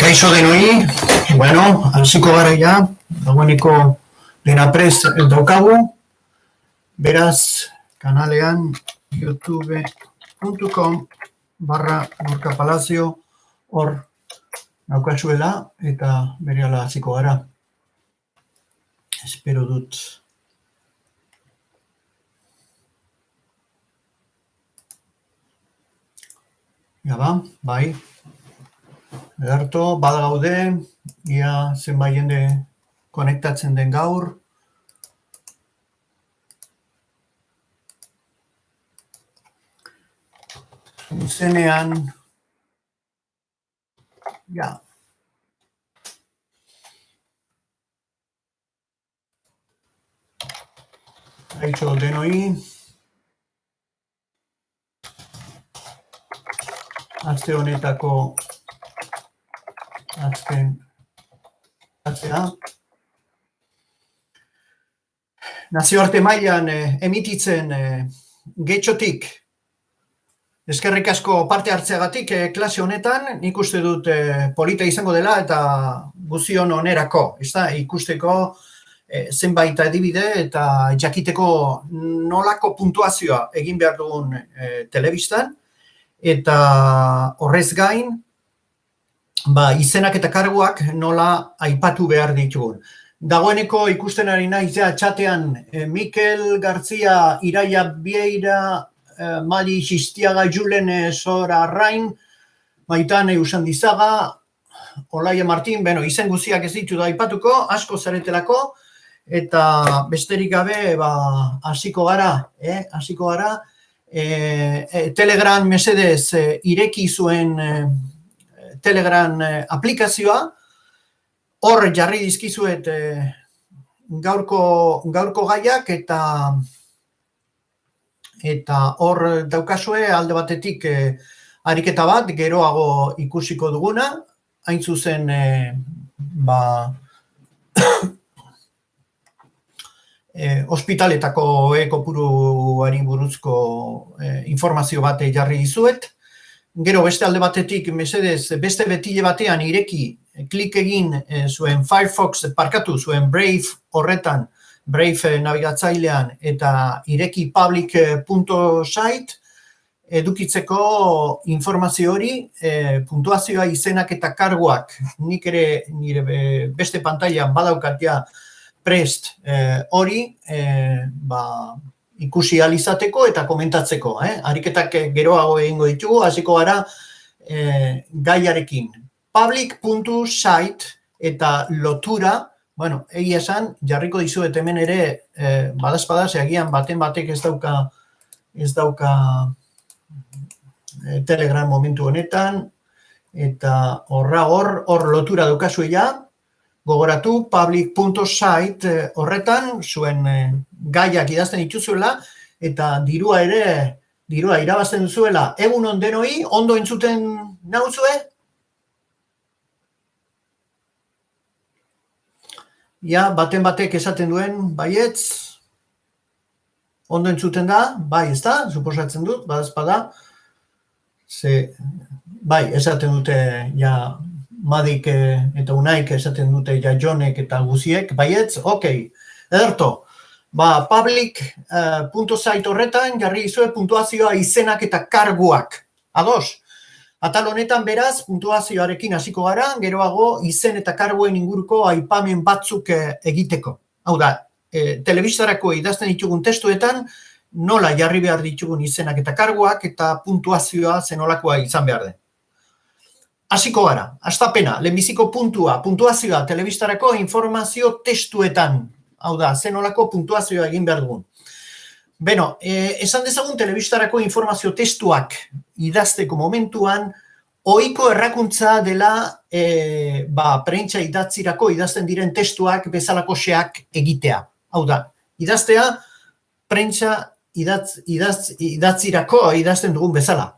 Kaixo denoi, hasiko gara ja, dagoeneko dena prest daukagu, beraz, kanalean youtube.com/Gorka-Palacio hor daukazuela eta berehala hasiko gara. Espero dut. Ja bai. Ederto, bada gaude, ia zenbait jende konektatzen den gaur. Zenean, ja. Kaixo denoi. Aste honetako azken atzea. Nazioarte mailan emititzen Getxotik. Eskerrik asko parte hartzeagatik klase honetan, nik uste dut polita izango dela eta guzion onerako, ikusteko zenbait adibide eta jakiteko nolako puntuazioa egin behar dugun telebistan, eta horrez gain, izenak eta karguak nola aipatu behar ditugun. Dagoeneko ikusten ari naiz txatean Mikel Gartzia, Iraia Bieira, Mali Xistiaga, Julen Zora Arrain, Maitan Eusandizaga, Olaia Martin, izen guziak ez ditu da aipatuko, asko zaretelako, eta besterik gabe hasiko gara, Telegram mesedez ireki zuen Telegram aplikazioa, hor jarri dizkizuet gaurko gaiak eta hor daukazue alde batetik ariketa bat, geroago ikusiko duguna, hain zuzen ospitaletako kopuruari buruzko informazio bat jarri dizuet. Gero beste alde batetik, mesedez, beste betile batean ireki, klik egin zuen Firefox, zuen Brave horretan, Brave nabigatzailean, eta ireki public.site, edukitzeko informazio hori, puntuazioa, izenak eta karguak, nik ere nire beste pantailan badaukatia prest hori, ikusi alizateko eta komentatzeko. Ariketak geroago egingo ditugu, hasiko gara gaiarekin. Public.site eta lotura, egia esan, jarriko dizuet hemen ere, badaz, egian batek ez dauka Telegram momentu honetan, eta hor lotura daukazuela, gogoratu, public.site horretan, zuen gaiak idazten dituzuela, eta dirua irabazten duzuela. Egun on denoi, ondo entzuten nauzue? Ja, batek esaten duen, baietz, ondo entzuten da, bai, ez da, suposatzen dut, badazpada, esaten dute, ja, Madik eta Unaik esaten dute Jonek eta guziek, baietz, ederto. Public.site horretan jarri dizue puntuazioa, izenak eta karguak. Ados? Atal honetan beraz, puntuazioarekin hasiko gara, geroago izen eta karguen inguruko aipamen batzuk egiteko. Hau da, telebistarako idazten ditugun testuetan, nola jarri behar ditugun izenak eta karguak eta puntuazioa zenolakoa izan behar den. Hasiko gara, hastapena, lehenbiziko puntuazioa telebistarako informazio testuetan. Hau da, zenolako puntuazioa egin behar dugun. Esan dezagun telebistarako informazio testuak idazteko momentuan, ohiko errakuntza dela prentsa idatzirako idazten diren testuak bezalako xeak egitea. Hau da, idaztea prentsa idatzirako idazten dugun bezala.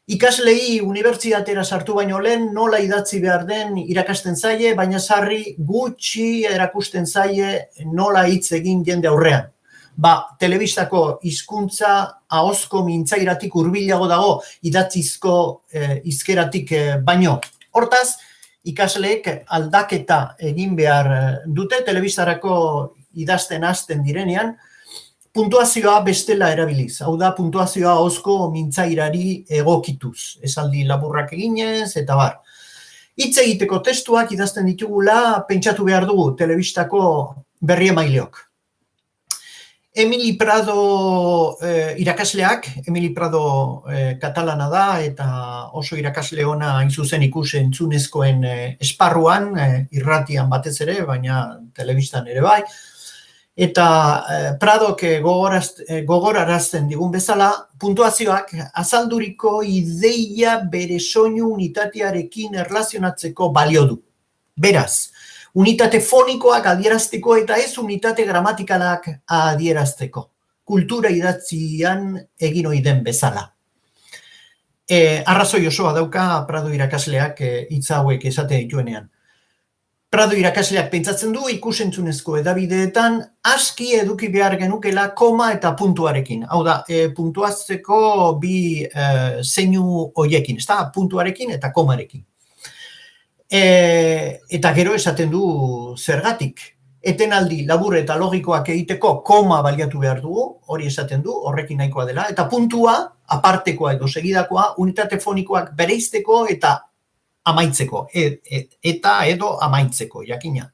Ikaslei unibertsitatera sartu baino lehen nola idatzi behar den irakasten zaie, baina sarri gutxi erakusten zaie nola hitz egin jende aurrean. Telebistako hizkuntza ahozko mintzairatik hurbilago dago idatzizko hizkeratik baino. Hortaz, ikasleek aldaketa egin behar dute, telebistarako idazten hasten direnean, puntuazioa bestela erabiliz. Hau da, puntuazioa ahozko mintzairari egokituz. Esaldi laburrak eginez, eta bar. Hitz egiteko testuak idazten ditugula, pentsatu behar dugu telebistako berri emaileok. Emili Prado irakasleak, Emili Prado katalana da, eta oso irakasle ona hain zuzen entzunezkoen esparruan, irratian batez ere, baina telebistan ere bai. Eta Pradok gogorarazten digun bezala, puntuazioak azalduriko ideia bere soinu unitatearekin erlazionatzeko balio du. Beraz, unitate fonikoak adierazteko eta ez unitate gramatikalak adierazteko. Kultura idatzian egin ohi den bezala. Arrazoi osoa dauka Prado irakasleak hitz hauek esate dituenean. Prado irakasleak pentsatzen du ikusentzunezko edabideetan aski eduki behar genukela koma eta puntuarekin. Hau da, puntuatzeko bi zeinu hoiekin, ez da, puntuarekin eta komarekin. Eta gero esaten du zergatik. Etenaldi labur eta logikoak egiteko koma baliatu behar dugu, hori esaten du, horrekin nahikoa dela, eta puntua, apartekoa edo segidakoa, unitate fonikoak bereizteko eta amaitzeko, eta edo amaitzeko, jakina.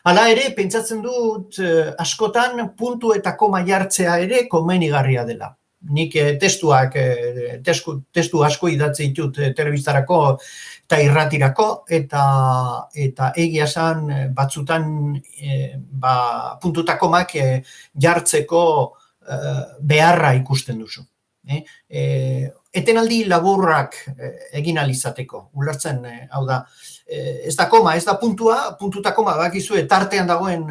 Hala ere, pentsatzen dut askotan puntu eta koma jartzea ere komenigarria dela. Nik testu asko idatzi ditut telebistarako eta irratirako, eta egia esan batzutan puntu eta komak jartzeko beharra ikusten duzu. Etenaldi laburrak egin alizateko, ulertzen, hau da, ez da koma, ez da puntua, puntu eta koma, bakizue tartean dagoen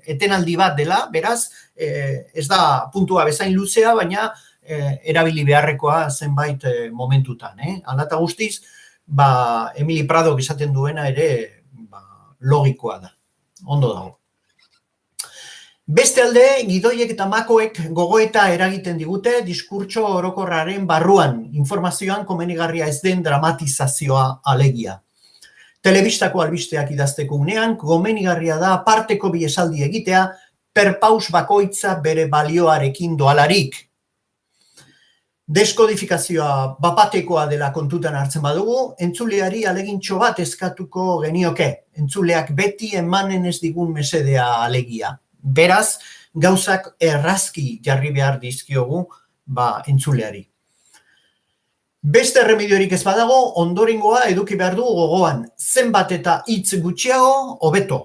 etenaldi bat dela, beraz, ez da puntua bezain luzea, baina erabili beharrekoa zenbait momentutan. Hala eta guztiz, Emili Pradok esaten duena ere logikoa da, ondo dago. Beste alde, gidoiek eta makoek gogoeta eragiten digute diskurtso orokorraren barruan, informazioan komenigarria ez den dramatizazioa alegia. Telebistako albisteak idazteko unean, komenigarria da parteko bi esaldi egitea, perpaus bakoitza bere balioarekin doalarik. Deskodifikazioa bapatekoa dela kontutan hartzen badugu, entzuleari alegintxo bat eskatuko genioke. Entzuleak beti emanen ez digun mesedea alegia. Beraz, gauzak errazki jarri behar dizkiogu entzuleari. Beste erremediorik ez badago, ondorengoa eduki behar du gogoan. Zenbat eta hitz gutxiago, hobeto.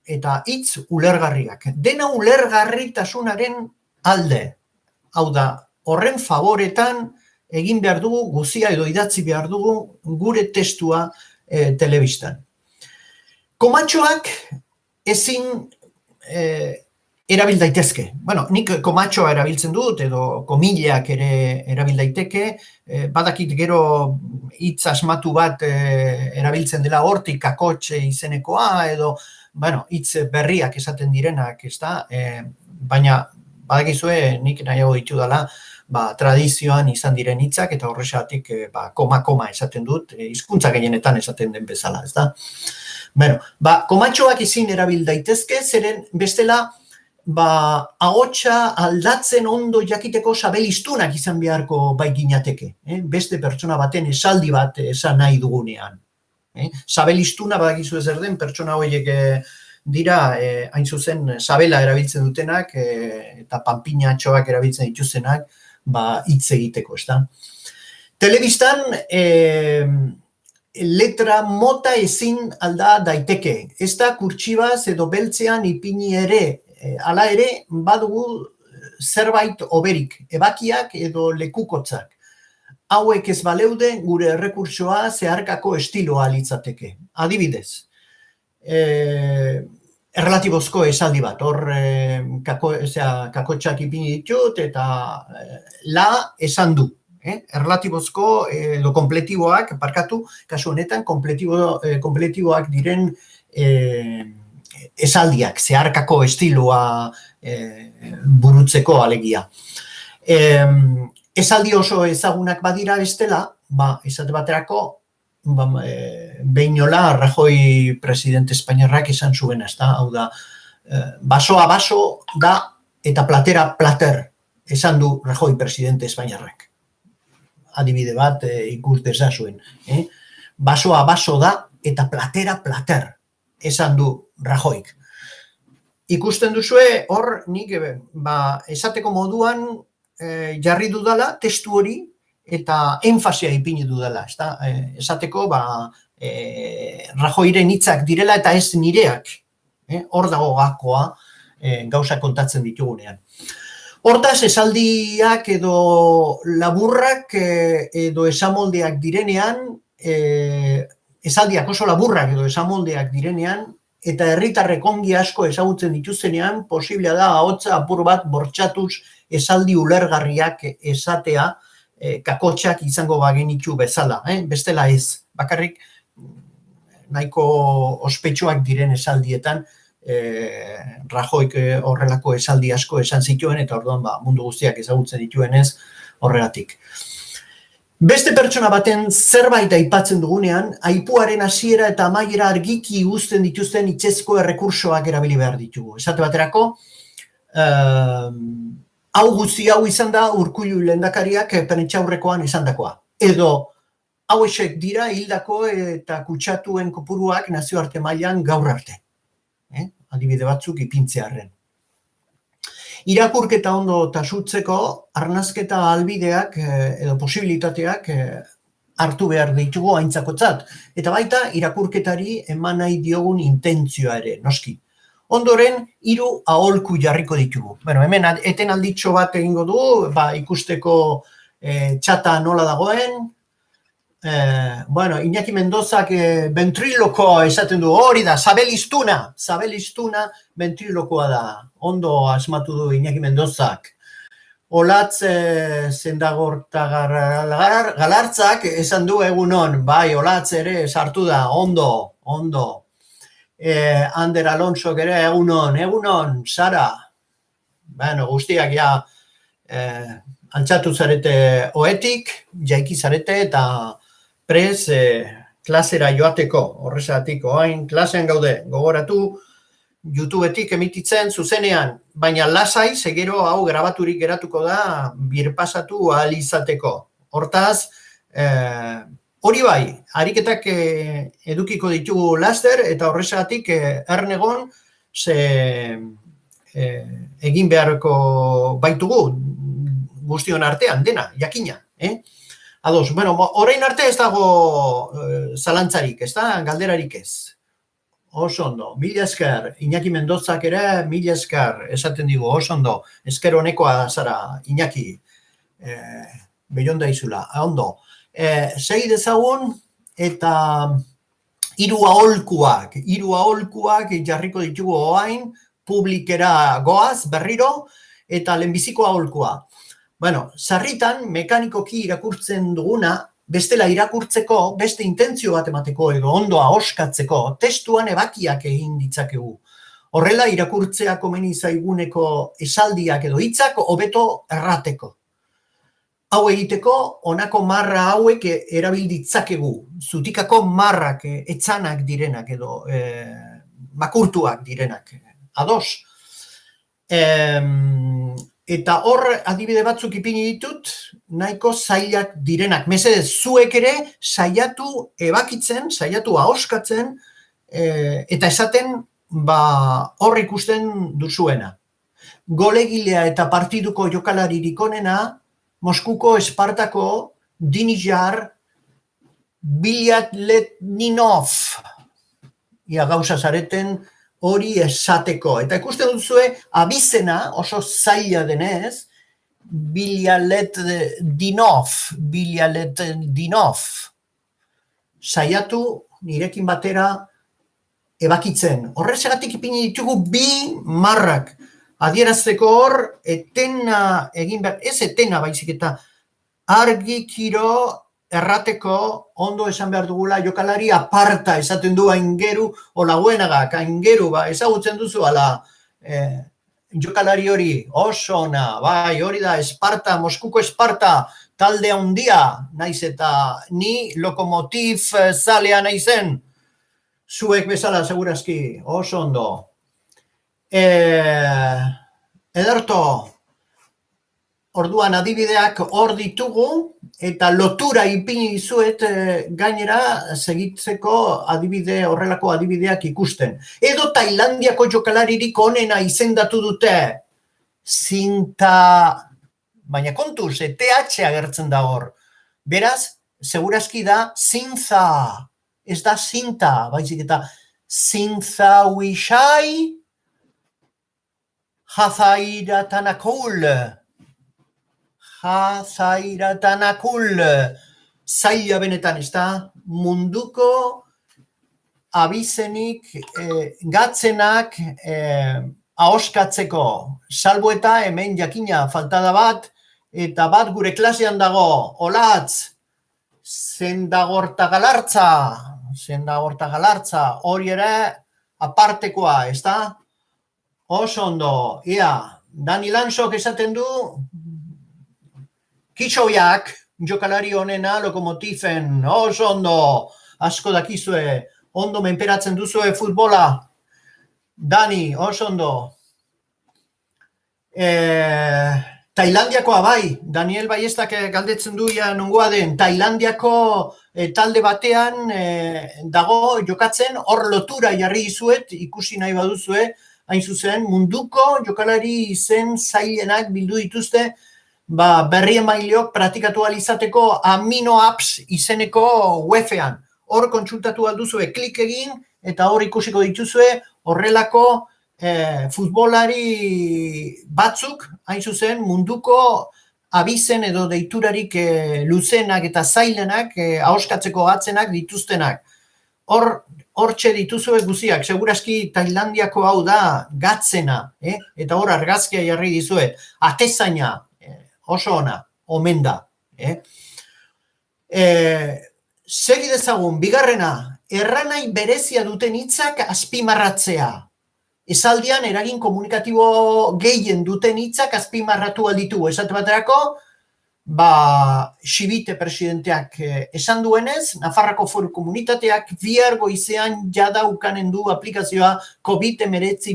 Eta hitz ulergarriak. Dena ulergarritasunaren alde. Hau da, horren favoretan egin behar dugu, guzia edo idatzi behar dugu gure testua telebistan. Komatxoak ezin erabil daitezke. Bueno, nik komatxoa erabiltzen dut, edo komilleak ere erabil daiteke, badakit gero hitz asmatu bat erabiltzen dela hortik kakotxe izenekoa, edo, bueno, hitz berriak esaten direnak, ez da? Baina, badakizue, nik nahiago ditu dela, tradizioan izan diren hitzak, eta horrexatik koma esaten dut, hizkuntza gehienetan esaten den bezala, ez da? Bueno, komatxoak ezin erabil daitezke, zeren bestela, ahotsa aldatzen ondo jakiteko sabelistunak izan beharko bai ginateke. Beste pertsona baten esaldi bat esan nahi dugunean. Sabelistuna badakizu zer den, pertsona horiek dira, hain zuzen, sabela erabiltzen dutenak, eta panpinatxoak erabiltzen dituztenak, hitz egiteko, ez da. Telebistan, letra mota ezin alda daiteke. Ez da kurtsibaz edo beltzean ipini ere, hala ere, badugu zerbait oberik, ebakiak edo lekukotzak. Hauek ez baleude gure errekurtsoa zeharkako estiloa litzateke. Adibidez, erlatibozko esaldi bat, hor kakotxak ipini ditut eta la esan du. Erlatibozko edo konpletiboak, parkatu, kasu honetan, konpletiboak diren esaldiak, zeharkako estiloa burutzeko alegia. Esaldi oso ezagunak badira bestela, esate baterako, behinola Rajoy presidente espainiarrak izan zuen, hau da, basoa baso da eta platera plater, esan du Rajoy presidente espainiarrak. Adibide bat ikus dezazuen. Basoa baso da eta platera plater, esan du Rajoyk. Ikusten duzue, hor nik esateko moduan jarri dudala testu hori eta enfasia ipini dudala. Esateko Rajoyren hitzak direla eta ez nireak. Hor dago gakoa gauza kontatzen ditugunean. Hortaz, esaldiak edo laburrak edo esamoldeak direnean, esaldiak oso laburrak edo esamoldeak direnean, eta herritarrek ongi asko ezagutzen dituztenean, posiblea da ahotsa apur bat bortxatuz esaldi ulergarriak esatea kakotxak izango bagenitu bezala. Bestela ez, bakarrik nahiko ospetsuak diren esaldietan, Rajoyk horrelako esaldi asko esan zituen, eta orduan mundu guztiak ezagutzen dituenez horregatik. Beste pertsona baten zerbait aipatzen dugunean, aipuaren hasiera eta amaiera argiki uzten dituzten hitzezko errekursoak erabili behar ditugu. Esate baterako, hau guzti hau izan da Urkullu lehendakariak prentsaurrekoan esandakoa. Edo, hauexek dira hildako eta kutsatuen kopuruak nazioarte mailan gaur arte. Adibide batzuk ipintzearren. Irakurketa ondo tasutzeko, arnazketa albideak edo posibilitateak hartu behar ditugu aintzakotzat. Eta baita, irakurketari eman nahi diogun intentzioa ere, noski. Ondoren, 3 aholku jarriko ditugu. Hemen eten alditxo bat egingo du, ikusteko txata nola dagoen. Iñaki Mendozak ventrilokoa esaten du, hori da, zabeliztuna ventrilokoa da, ondo asmatu du Iñaki Mendozak. Olatz Zendagorta Galartzak esan du egunon, bai, Olatz ere sartu da, ondo. Ander Alonsok ere egunon, Sara. Guztiak ja altxatu zarete oetik, jaiki zarete eta prez klasera joateko, horrezatik, oain klasean gaude, gogoratu, YouTubetik emititzen zuzenean, baina lasai, segero hau grabaturik geratuko da, birpasatu ahal izateko. Hortaz, hori bai, ariketak edukiko ditugu laster, eta horrezatik ernegon, egin beharko baitugu, guztion artean, dena, jakina, Ados, orain arte ez dago zalantzarik, ez da, galderarik ez. Oso ondo, 1000 esker, Iñaki Mendozak ere 1000 esker, esaten digu, oso ondo, esker honekoa zara, Iñaki, behionda izula, ondo. Segi dezagun, eta 3 aholkuak jarriko ditugu oain, publikera goaz, berriro, eta lehenbiziko aholkua. Sarritan, mekanikoki irakurtzen duguna, bestela irakurtzeko, beste intentzio bat emateko edo ondo ahoskatzeko, testuan ebakiak egin ditzakegu. Horrela, irakurtzea komeni zaiguneko esaldiak edo hitzak hobeto errateko. Hau egiteko, honako marra hauek erabil ditzakegu. Zutikako marrak, etzanak direnak edo makurtuak direnak. Ados. Eta hor adibide batzuk ipini ditut, nahiko zailak direnak. Mesedez, zuek ere saiatu ebakitzen, saiatu ahoskatzen, eta esaten hor ikusten duzuena. Golegilea eta partiduko jokalaririk onena, Moskuko Espartako Dinijar Bilyatletninov. Ia gauza zareten hori esateko. Eta ikusten duzue, abizena oso zaila denez, Bilyatletninov. Saiatu nirekin batera ebakitzen. Horrezegatik ipini ditugu 2 marrak. Adierazteko hor, etena egin behar, ez etena baizik eta argi kiro errateko ondo esan behar dugula jokalari aparta esaten du aingeru olaguenagak, aingeru, ezagutzen duzu ala jokalari hori, oso ona, bai, hori da Esparta, Moskuko Esparta, talde handia, naiz eta ni Lokomotiv zalea naizen, zuek bezala segurazki, oso ondo. Ederto, orduan adibideak hor ditugu, eta lotura ipini dizuet gainera segitzeko horrelako adibideak ikusten. Edo Tailandiako jokalaririk onena izendatu dute, Zinta, baina kontuz, TH agertzen da hor. Beraz, segurazki da Zintza, ez da Zinta, baizik eta Zintza Wishai Hazairatanakoul. Hazairatanakoul. Zaila benetan, ez da munduko abizenik gatzenak ahoskatzeko, salbo eta hemen jakina faltada bat, eta bat gure klasean dago, Olatz, Zendagorta galartza, hori ere apartekoa, ez da? Oso ondo, Dani Lansok esaten du, Kitxoiak, jokalari honena Lokomotiven, oso ondo, asko dakizue, ondo menperatzen duzue futbola, Dani, oso ondo. Tailandiakoa bai, Daniel Baiestak galdetzen du nongoa den, Tailandiako talde batean dago jokatzen, hor lotura jarri dizuet, ikusi nahi baduzue, hain zuzen, munduko jokalari izen zailenak bildu dituzte, berrien mailiok praktikatu alizateko amino apps izeneko web-ean. Hor kontsultatu alduzue, klik egin, eta hor ikusiko dituzue, horrelako futbolari batzuk, hain zuzen, munduko abizen edo deiturarik luzenak eta zailenak, ahoskatzeko gatzenak dituztenak. Hortxe dituzue guziak, segurazki Tailandiako hau da gatzena, eta hor argazkia jarri dizuet, atezaina, oso ona, omen da. Segi dezagun, bigarrena, erranai berezia duten hitzak azpimarratzea. Esaldian eragin komunikatibo gehien duten hitzak azpimarratu alditu. Esate baterako, Xibite presidenteak esan duenez, Nafarroko Foru Komunitateak bihar goizean jada ukanen du aplikazioa COVID-19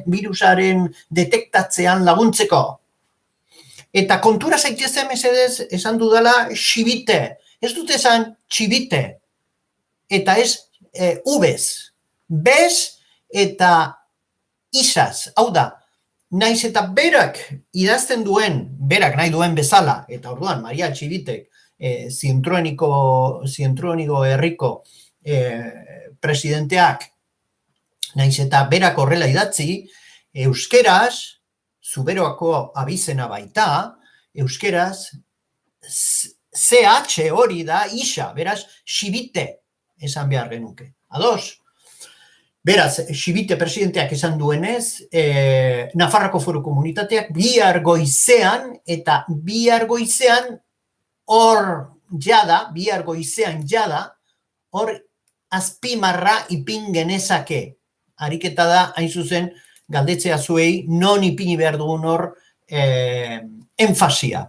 virusaren detektatzean laguntzeko. Eta kontura zaitezen mesedez esan dudala Xibite. Ez dut esan Txibite. Eta ez ubez. Bez eta isaz. Hau da, naiz eta berak idazten duen, berak nahi duen bezala, eta orduan, Maria Txibitek, Zientroniko herriko presidenteak, naiz eta berak horrela idatzi, euskeraz, Zuberoako abizena baita, euskeraz, CH hori da isa, beraz, Xibite esan behar genuke. Ados? Beraz, Xibite presidenteak esan duenez, Nafarroko Foru Komunitateak bihar goizean, eta bihar goizean hor azpimarra ipin genezake. Ariketa da, hain zuzen, galdetzea zuei, non ipini behar dugun hor enfasia.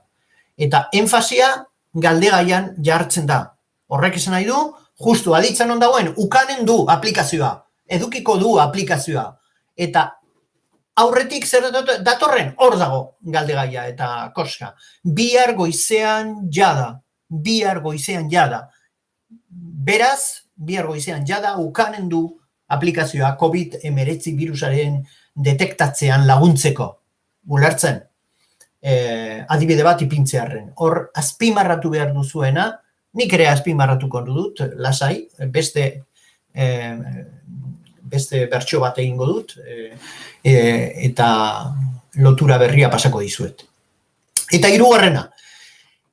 Eta enfasia galdegaian jartzen da. Horrek esan nahi du, justu aditzen on dagoen, ukanen du aplikazioa, edukiko du aplikazioa. Eta aurretik zer datorren, hor dago galdegaia eta koska. Bihar goizean jada. Beraz, bihar goizean jada, ukanen du aplikazioa COVID-19 virusaren detektatzean laguntzeko. Ulertzen, adibide bat ipintzearren. Hor, azpimarratu behar duzuena, nik ere azpimarratuko dut, lasai, beste bertso bat egingo dut, eta lotura berria pasako dizuet. Eta hirugarrena,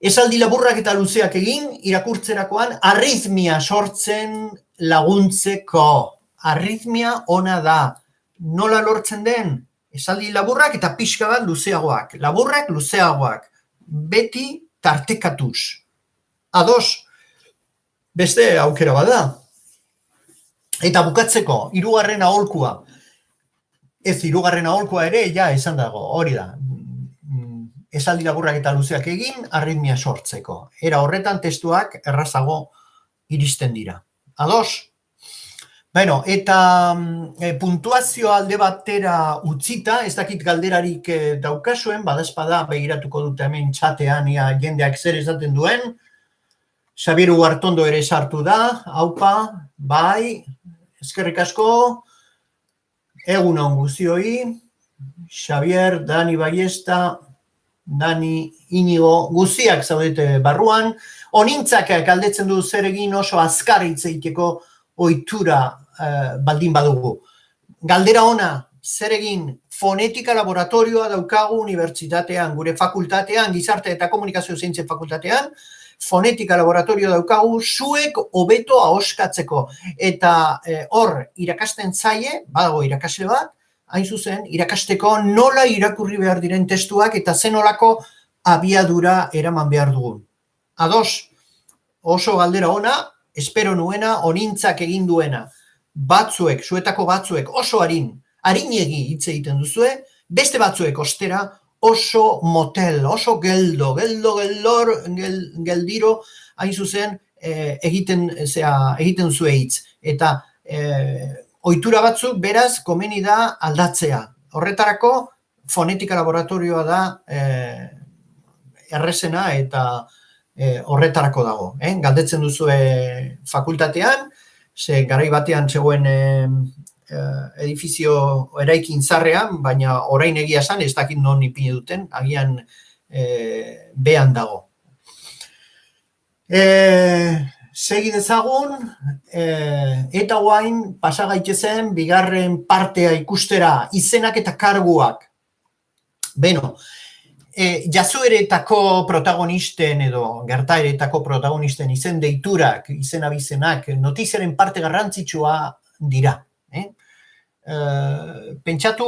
esaldi laburrak eta luzeak egin, irakurtzerakoan, arritmia sortzen laguntzeko. Arritmia ona da. Nola lortzen den? Esaldi laburrak eta pixka bat luzeagoak. Laburrak, luzeagoak. Beti tartekatuz. Ados, beste aukera bat da. Eta bukatzeko, hirugarren aholkua. Ez hirugarren aholkua ere, ja, esan dago, hori da. esaldi laburrak eta luzeak egin, arritmia sortzeko. Era horretan testuak errazago iristen dira. Ados? Bueno, eta puntuazio alde batera utzita, ez dakit galderarik daukazuen, badazpada begiratuko dute hemen txatean jendeak zer esaten duen. Xabier Ugartondo ere sartu da, haupa, bai, eskerrik asko, egun on guztioi, Xabier, Dani Baiesta, Dani Inigo, guztiak zaudete barruan, onintzak galdetzen du zer egin oso azkar hitz egiteko ohitura baldin badugu. Galdera ona, zer egin fonetika laboratorioa daukagu unibertsitatean, gure fakultatean, gizarte eta komunikazio zientzien fakultatean, fonetika laboratorioa daukagu zuek hobeto ahoskatzeko. Eta hor irakasten zaie, badago irakasle bat, hain zuzen, irakasteko nola irakurri behar diren testuak eta zenolako abiadura eraman behar dugun. Ados, oso galdera ona, espero nuena, onintzak egin duena. Batzuek, zuetako batzuek oso harinegi hitz egiten duzue, beste batzuek ostera oso motel, oso geldiro, hain zuzen egiten duzue hitz. Eta ohitura batzuk beraz komeni da aldatzea. Horretarako fonetika laboratorioa da errezena eta horretarako dago. Galdetzen duzue fakultatean, ze garai batean zegoen edifizio eraikin zarrean, baina orain egia esan ez dakit non ipini duten, agian behan dago. Segi dezagun, eta guain pasa gaitezen bigarren partea ikustera, izenak eta karguak. Beno, jazueretako protagonisten edo gertaeretako protagonisten izen deiturak, izen abizenak, notiziaren parte garrantzitsua dira. Pentsatu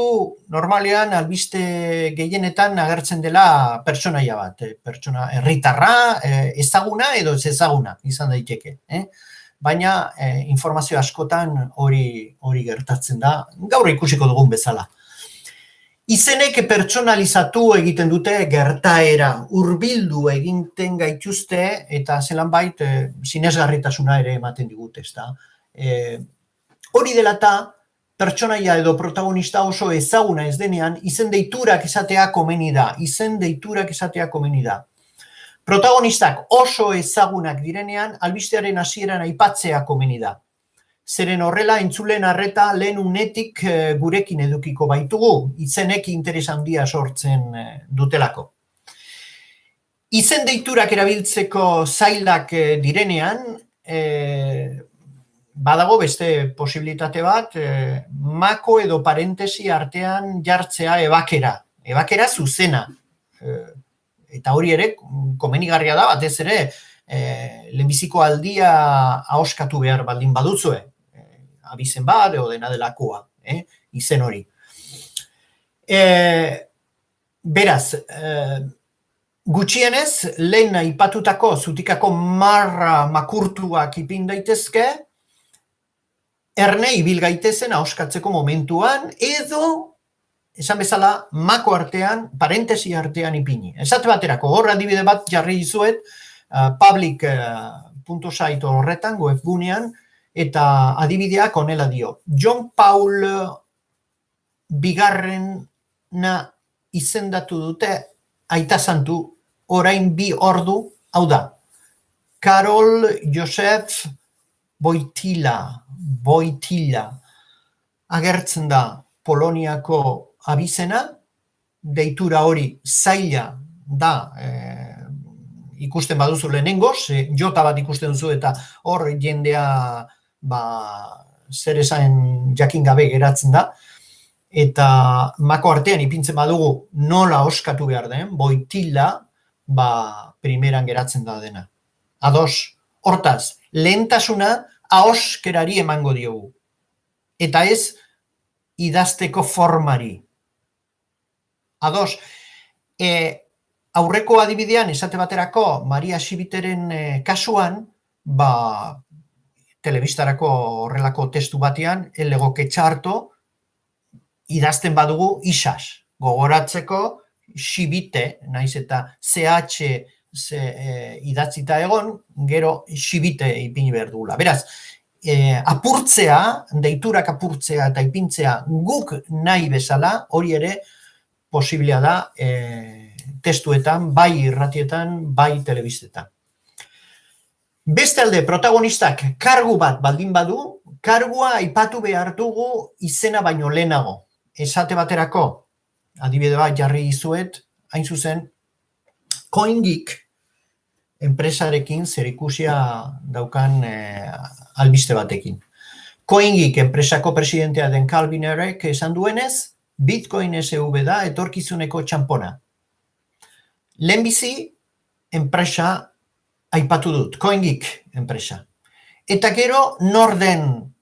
normalean albiste gehienetan agertzen dela pertsonaia bat, pertsona herritarra, ezaguna edo ez ezaguna izan daiteke. Baina informazio askotan hori gertatzen da, gaur ikusiko dugun bezala. Izenek pertsonalizatu egiten dute gertaera, hurbildu egiten gaituzte eta zelanbait sinesgarritasuna ere ematen digute, ezta. Hori dela eta pertsonaia edo protagonista oso ezaguna ez denean, izen deiturak esatea komeni da. Protagonistak oso ezagunak direnean, albistearen hasieran aipatzea komeni da. Zeren horrela entzulen arreta lehen unetik gurekin edukiko baitugu, izenek interes handia sortzen dutelako. Izen deiturak erabiltzeko zailak direnean, badago beste posibilitate bat, mako edo parentesi artean jartzea ebakera zuzena. Eta hori ere komenigarria da, batez ere, lehenbiziko aldia ahoskatu behar baldin baduzue. Abizen bat, edo dena delakoa, izen hori. Beraz, gutxienez, lehen aipatutako zutikako marra makurtuak ipin daitezke, erne ibil gaitezen ahoskatzeko momentuan, edo, esan bezala, mako artean, parentesi artean ipini. Esate baterako, hor adibide bat jarri izuet, public.site horretan, webgunean, eta adibideak honela dio. John Paul bigarrena izendatu dute aita santu orain 2 ordu, hau da. Karol Josef Wojtyla agertzen da Poloniako abizena, deitura hori zaila da, ikusten baduzu lehenengoz, jota bat ikusten duzu eta hor jendea zer esan jakin gabe geratzen da, eta mako artean ipintzen badugu nola oskatu behar den, Wojtyla, primeran geratzen da dena. Ados, hortaz, lehentasuna ahoskerari emango diogu. Eta ez idazteko formari. Ados, aurreko adibidean, esate baterako, Maria Xibiteren kasuan, telebistarako horrelako testu batean, legoke txarto, idazten badugu isaz, gogoratzeko Xibite, naiz eta CH idatzita egon, gero xibite ipini behar dugula. Beraz, apurtzea, deiturak apurtzea eta ipintzea guk nahi bezala, hori ere posiblea da testuetan, bai irratietan, bai telebistetan. Beste alde, protagonistak kargu bat baldin badu, kargua aipatu behar dugu izena baino lehenago. Esate baterako, adibide bat jarri dizuet, hain zuzen, CoinGeek enpresarekin zerikusia daukan albiste batekin. CoinGeek enpresako presidentea den Calvin Ayre esan duenez, Bitcoin SV da etorkizuneko txanpona. Lehenbizi enpresa aipatu dut, CoinGeek enpresa. Eta gero nor den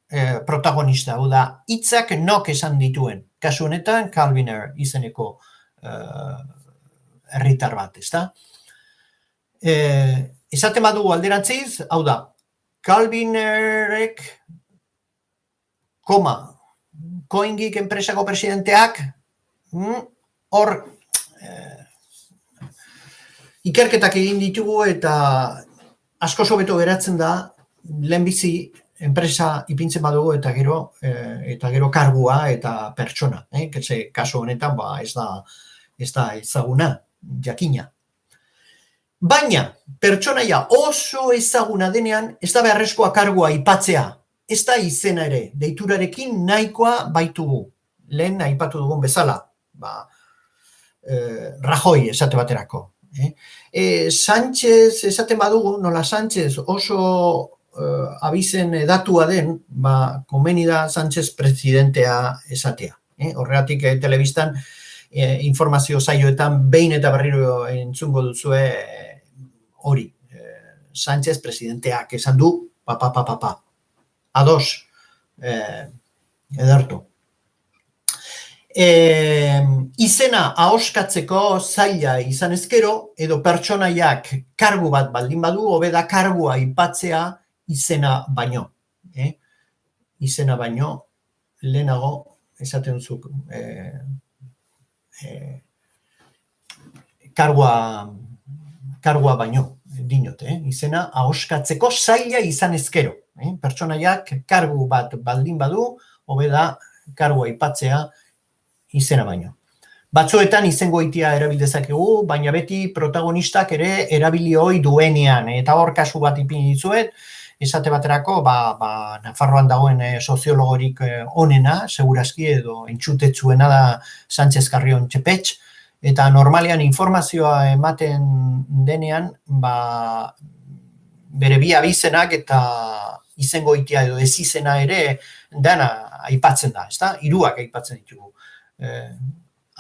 protagonista, hau da, hitzak nok esan dituen. Kasu honetan, Calvin Ayre izeneko herritar bat, ezta? Esaten badugu alderantziz, hau da, Calvin Ayrek, CoinGeek enpresako presidenteak, hor ikerketak egin ditugu eta asko hobeto geratzen da lehenbizi enpresa ipintzen badugu eta gero kargua eta pertsona. Kasu honetan ez da ezaguna, jakina. Baina, pertsonaia oso ezaguna denean, ez da beharrezkoa kargua aipatzea, ez da izena ere, deiturarekin nahikoa baitugu. Lehen aipatu dugun bezala, Rajoy esate baterako. Sánchez esaten badugu, nola Sánchez oso abizen datua den, komeni da Sánchez presidentea esatea. Horregatik telebistan informazio saioetan behin eta berriro entzungo duzue hori. Sánchez presidenteak esan du, ados, edertu. Izena ahoskatzeko zaila izan ezkero, edo pertsonaiak kargu bat baldin badu, hobe da kargua aipatzea izena baino. Izena baino, lehenago, esaten zuk, kargua baino, dinot, izena ahoskatzeko zaila izan ezkero. Pertsonaiak kargu bat baldin badu, hobe da kargua aipatzea izena baino. Batzuetan izengoitia erabildezakegu, baina beti protagonistak ere erabili ohi duenean. Eta hor kasu bat ipini dizuet, esate baterako, Nafarroan dagoen soziologorik onena, segurazki edo entzutetzuena da Sánchez Carrión Txepetx, eta normalean informazioa ematen denean, bere bi abizenak eta izengoitia edo ez izena ere dana aipatzen da, ezta? Hiruak aipatzen ditugu.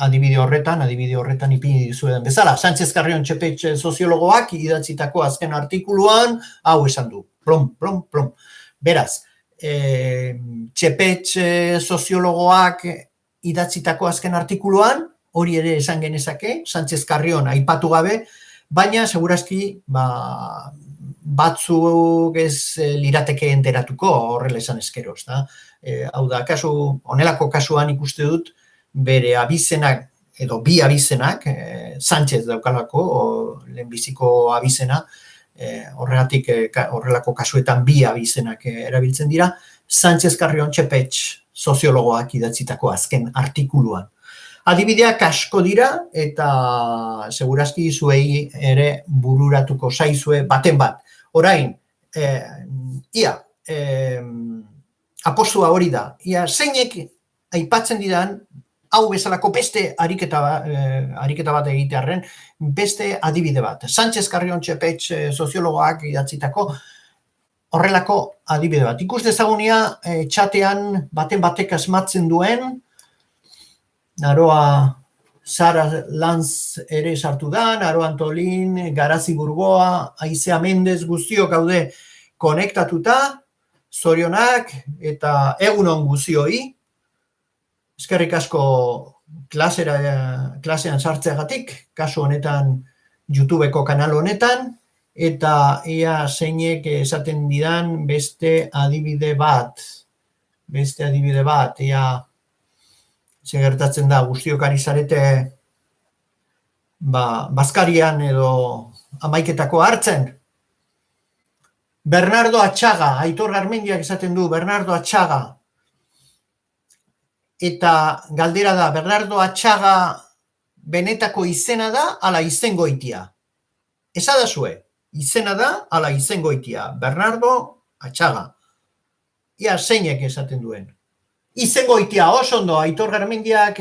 Adibide horretan ipini dizuetan bezala. Sánchez Carrión Txepetx soziologoak idatzitako azken artikuluan, hau esan du, plom. Beraz, Txepetx soziologoak idatzitako azken artikuluan, hori ere esan genezake, Sánchez Carrión aipatu gabe, baina segurazki batzuk ez lirateke enteratuko horrela esan ezkero. Hau da, honelako kasuan ikuste dut, bere abizenak, edo bi abizenak, Sánchez daukalako, lehenbiziko abizena, horregatik horrelako kasuetan bi abizenak erabiltzen dira, Sánchez Carrión Txepetx soziologoak idatzitako azken artikuluan. Adibideak asko dira, eta segurazki zuei ere bururatuko zaizue baten bat. Orain, apostua hori da, zeinek aipatzen didan, hau bezalako beste ariketa bat egitearren, beste adibide bat. Sánchez Carrión Txepetx soziologoak idatzitako horrelako adibide bat. Ikus dezagunia txatean baten batek asmatzen duen, Naroa Sara Lanz ere sartu da, Naroa Antolin, Garazi Burgoa, Aizea Mendez guztiok gaude konektatuta, zorionak eta egunon guztioi. Eskerrik asko klasean sartzeagatik, kasu honetan YouTubeko kanal honetan, eta ea zeinek esaten didan beste adibide bat, ea segertatzen da guztiok ari zarete Bazkarian edo amaiketako hartzen. Bernardo Atxaga, Aitor Garmendiak esaten du, Bernardo Atxaga. Eta galdera da, Bernardo Atxaga benetako izena da, ala izengoitia. Esadazue, izena da, ala izengoitia. Bernardo Atxaga. Ia zeinek esaten duen. Izengoitia, oso ondo, Aitor Garmendiak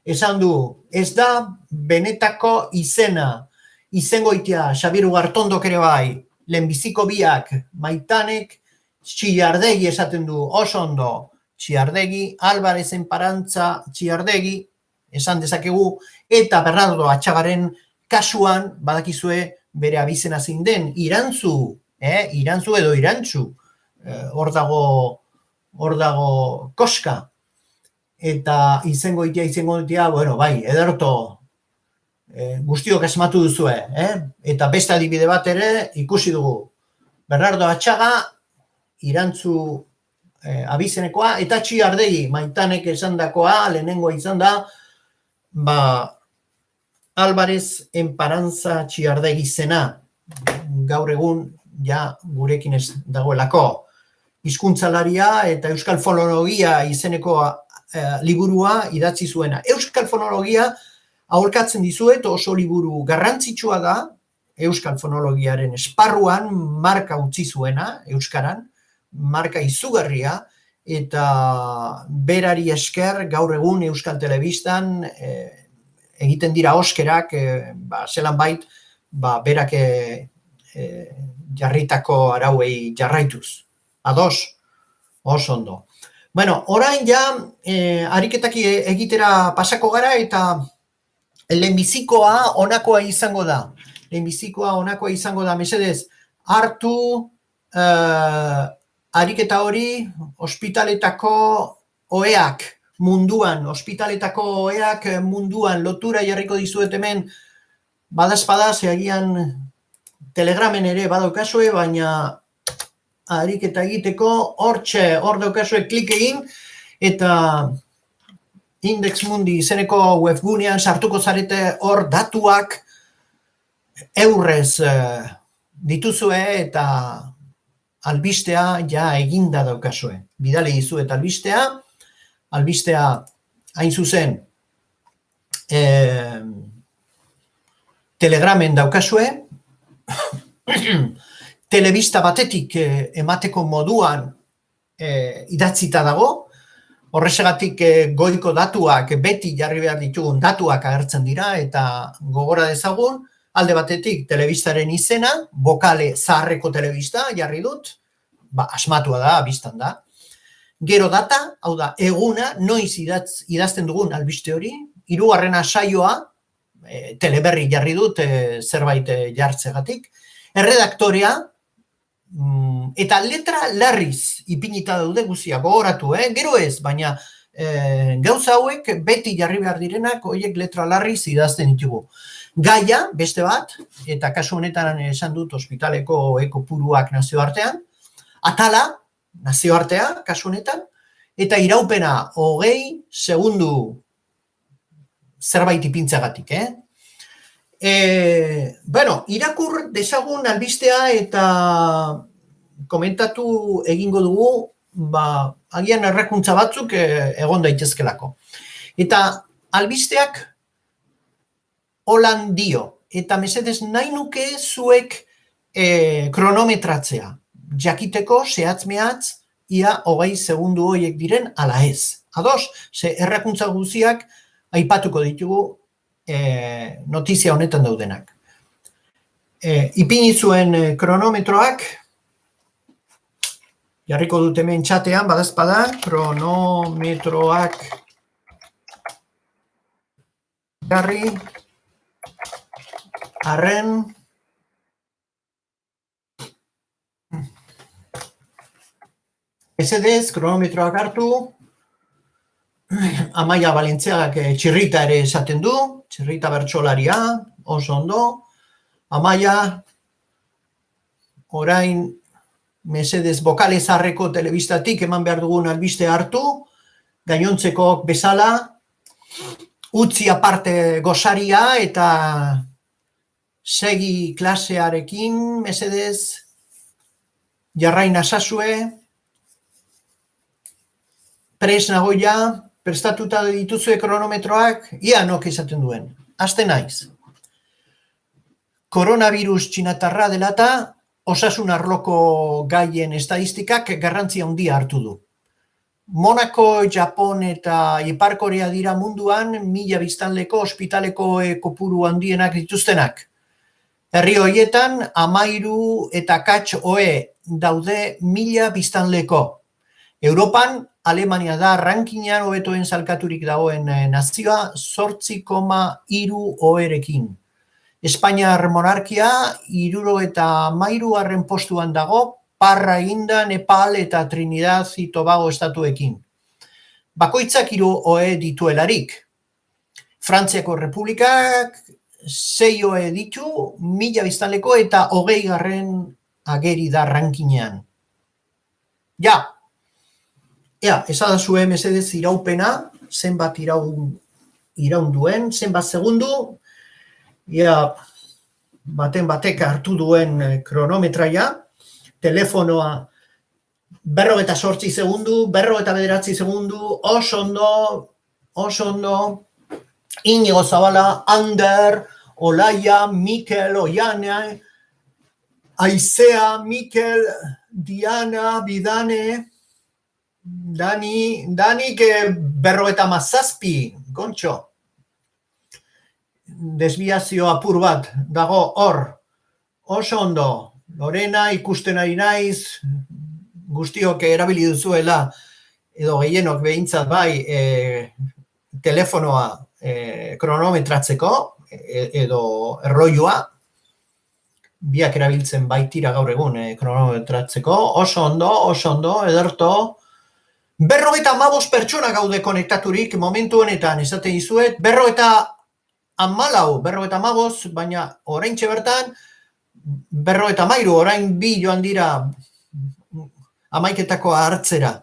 esan du, ez da benetako izena. Izengoitia, Xabier Ugartondok ere bai, lehenbiziko biak, Maitanek, Txillardegi esaten du, oso ondo, Txillardegi, Albarezen Parantza, Txillardegi, esan dezakegu, eta Bernardo Atxagaren kasuan, badakizue, bere abizena zein den, Irantzu, Irantzu edo Irantzu, hor dago koska, eta izengoitia, bueno, bai, ederto, guztiok esmatu duzue, eta beste adibide bat ere ikusi dugu. Bernardo Atxaga, Irantzu abizenekoa, eta Txillardegi, Maitanek esandakoa, lehenengoa izan da, Albarez Enparantza Txillardegi zena, gaur egun, ja, gurekin ez dagoelako. Hizkuntzalaria eta Euskal Fonologia izeneko liburua idatzi zuena. Euskal Fonologia aholkatzen dizuet oso liburu garrantzitsua da, Euskal Fonologiaren esparruan marka utzi zuena, Euskaran, marka izugarria, eta berari esker gaur egun Euskal Telebistan egiten dira oskerak, zelan bait, berak jarritako arauei jarraituz. Ados, oso ondo. Bueno, orain ja, ariketak egitera pasako gara, eta lehenbizikoa honakoa izango da. Mesedez, hartu ariketa hori ospitaletako oheak munduan, lotura jarriko dizuet hemen, badazpada, zeagian telegramen ere badaukazue, baina ariketa egiteko, hor daukazue klik egin, eta Index Mundi izeneko webgunean sartuko zarete hor datuak eurrez dituzue, eta albistea ja eginda daukazue. Bidale dizuet albistea hain zuzen telegramen daukazue, telebista batetik emateko moduan idatzita dago, horrexegatik goiko datuak, beti jarri behar ditugun datuak agertzen dira, eta gogora dezagun, alde batetik telebistaren izena, bokale zaharreko telebista jarri dut, asmatua da, abistan da. Gero data, hau da, eguna, noiz idazten dugun albiste hori, hirugarrena saioa, teleberri jarri dut, zerbait jartzegatik, erredaktorea, eta letra larriz ipinita daude guzia, gogoratu, gero ez, baina gauza hauek beti jarri behar direnak, horiek letra larriz idazten ditugu. Gaia, beste bat, eta kasu honetan esan dut ospitaleko ekopuruak nazioartean, atala, nazioartea, kasu honetan, eta iraupena 20 segundu zerbait ipintzagatik, Bueno, irakur dezagun albistea eta komentatu egingo dugu, agian errakuntza batzuk egon daitezkelako. Eta albisteak holan dio, eta mesedez nahi nuke zuek kronometratzea, jakiteko zehatz-mehatz ia 20 segundu horiek diren ala ez. Ados, ze errakuntza guziak aipatuko ditugu notizia honetan daudenak. Ipini zuen kronometroak, jarriko dut hemen txatean, badazpada, kronometroak jarri, arren, mesedez, kronometroak hartu, Amaia Balentziagak txirrita ere esaten du, txirrita bertsolaria, oso ondo. Amaia, orain, mesedez, bokale zaharreko telebistatik eman behar dugun albiste hartu, gainontzeko bezala, utzi aparte gosaria eta segi klasearekin, mesedez, jarrain azazue, pres nagoia, prestatuta dituzue kronometroak, ia nok izaten duen. Haste naiz. Koronavirus txinatarra dela eta osasun arloko gaien estadistikak garrantzia handia hartu du. Monako, Japon eta Ipar Korea dira munduan 1000 biztanleko ospitaleko kopuru handienak dituztenak. Herri horietan 13 eta kats ohe daude 1000 biztanleko. Europan, Alemania da rankinean hobetoen salkaturik dagoen nazioa 8,3 oherekin. Espainiar monarkia 73. postuan dago, parra eginda Nepal eta Trinidad y Tobago estatuekin. Bakoitzak 3 ohe dituelarik. Frantziako Republikak 6 ohe ditu, 1000 biztanleko eta 20. ageri da rankinean. Ja, esadazue mesedez iraupena, zenbat iraun duen, zenbat segundu, batek hartu duen kronometraia, telefonoa 48 segundu, 49 segundu, oso ondo, Inigo Zabala, Ander, Olaia, Mikel, Oiane, Aizea, Mikel, Diana, Bidane, Dani, 57, Gontxo. Desbiazio apur bat dago hor, oso ondo, Lorena ikusten ari naiz, guztiok erabili duzuela, edo gehienok behintzat bai, telefonoa kronometratzeko, edo erloioa, biak erabiltzen baitira gaur egun kronometratzeko, oso ondo, ederto, 55 pertsona gaude konektaturik momentu honetan, esaten dizuet, 54, baina oraintxe bertan, 53, orain 2 joan dira amaiketako hartzera,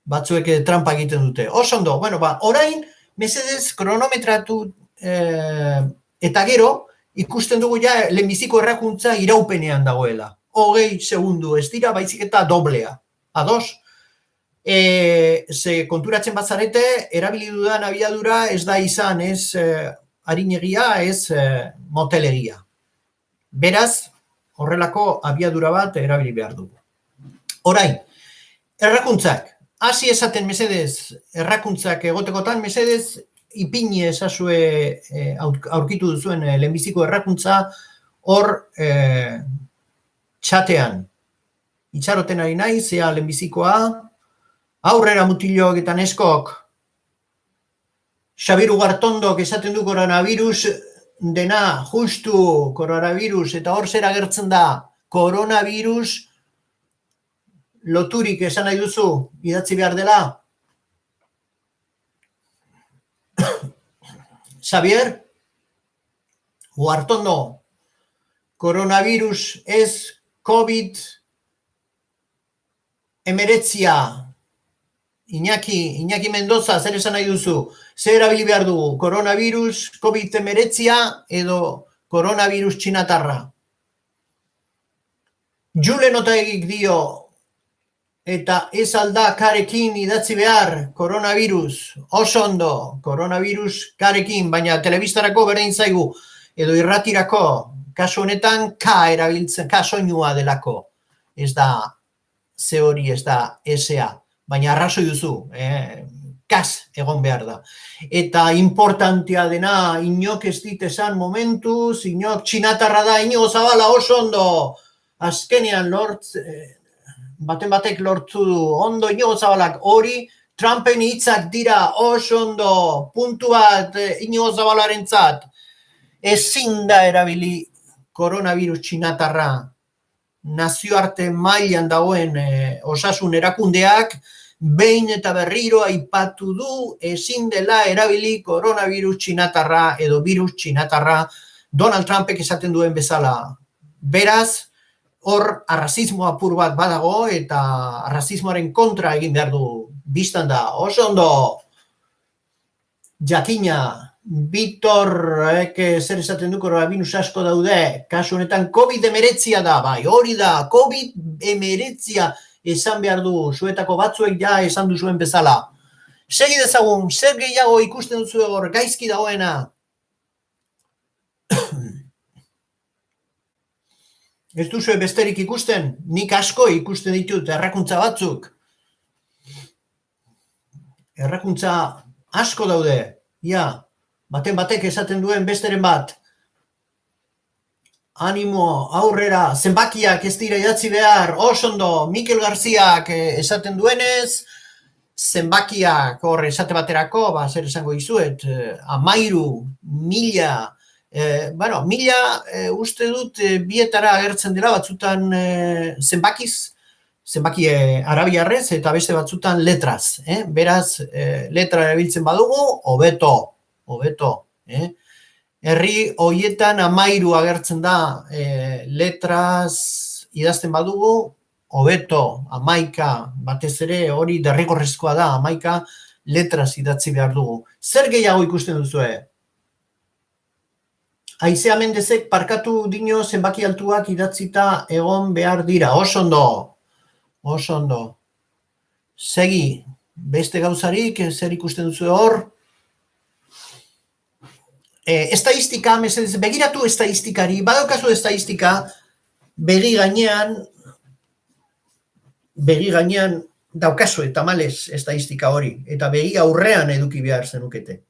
batzuek trampa egiten dute. Oso ondo, orain, mesedez kronometratu eta gero, ikusten dugu ja lehenbiziko errakuntza iraupenean dagoela. 20 segundu ez dira, baizik eta doblea. Ados? Ze konturatzen bazarete, erabili dudan abiadura ez da izan, ez arinegia, ez motelegia. Beraz, horrelako abiadura bat erabili behar dugu. Orain, errakuntzak. Hasi esaten mesedez, errakuntzak egotekotan, mesedez, ipini ezazue aurkitu duzuen lehenbiziko errakuntza hor txatean. Itxaroten ari nahi, zea lehenbizikoa, aurrera mutilok eta neskok, Xabir Ugartondok esaten du koronavirus dena, justu koronavirus, eta hor zera gertzen da, koronavirus loturik esan nahi duzu, idatzi behar dela. Xavier Ugartondo, koronavirus ez COVID-19. Iñaki Mendoza, zer esan nahi duzu? Zer erabili behar dugu? Koronavirus, COVID-19 edo koronavirus txinatarra? Julen Otaegik dio, eta ez alda karekin idatzi behar, koronavirus, oso ondo, koronavirus karekin, baina telebistarako berdin zaigu, edo irratirako, kasu honetan K erabiltzen, K soinua delako, ez da ze hori, ez da SA, baina arrazoi duzu, kas egon behar da. Eta importantea dena, inok ez dit esan momentuz, inok txinatarra da, Inigo Zabala oso ondo, azkenean batek lortu du, ondo Inigo Zabalak, hori Trumpen hitzak dira oso ondo, puntu bat Inigo Zabalarentzat, ezin da erabili koronavirus txinatarra, nazioarte mailan dagoen osasun erakundeak, behin eta berriro aipatu du ezin dela erabili koronavirus txinatarra edo virus txinatarra Donald Trumpek esaten duen bezala. Beraz, hor arrazismo apur bat badago eta arrazismoaren kontra egin behar du biztan da. Oso ondo! jakina, Bitorrek zer esaten du koronabirus asko daude, kasu honetan COVID-19 da, bai, hori da, COVID-19 esan behar du, zuetako batzuek ja esan duzuen bezala. Segi dezagun, zer gehiago ikusten duzu egor, gaizki dagoena? Ez duzu besterik ikusten? Nik asko ikusten ditut errakuntza batzuk. Errakuntza asko daude, ja, baten batek esaten duen besteren bat. Animo, aurrera, zenbakiak ez dira idatzi behar, osondo, Mikel Garziak esaten duenez, zenbakiak hor esate baterako, zer esango dizuet, 1000, mila uste dut bietara agertzen dela, batzutan zenbaki arabiarrez eta beste batzutan letraz. Beraz, letra erabiltzen badugu, hobeto. Herri hoietan 1000 agertzen da letraz idazten badugu, hobeto, 11, batez ere hori derrigorrezkoa da, 11 letraz idatzi behar dugu. Zer gehiago ikusten duzue? Aizea Mendezek parkatu dino zenbaki altuak idatzita egon behar dira. Oso ondo. Segi, beste gauzarik, zer ikusten duzue hor? Estadistika, begiratu estadistikari, badaukazu estadistika, begi gainean daukazu eta malez estadistika hori, eta begi aurrean eduki behar zenukete.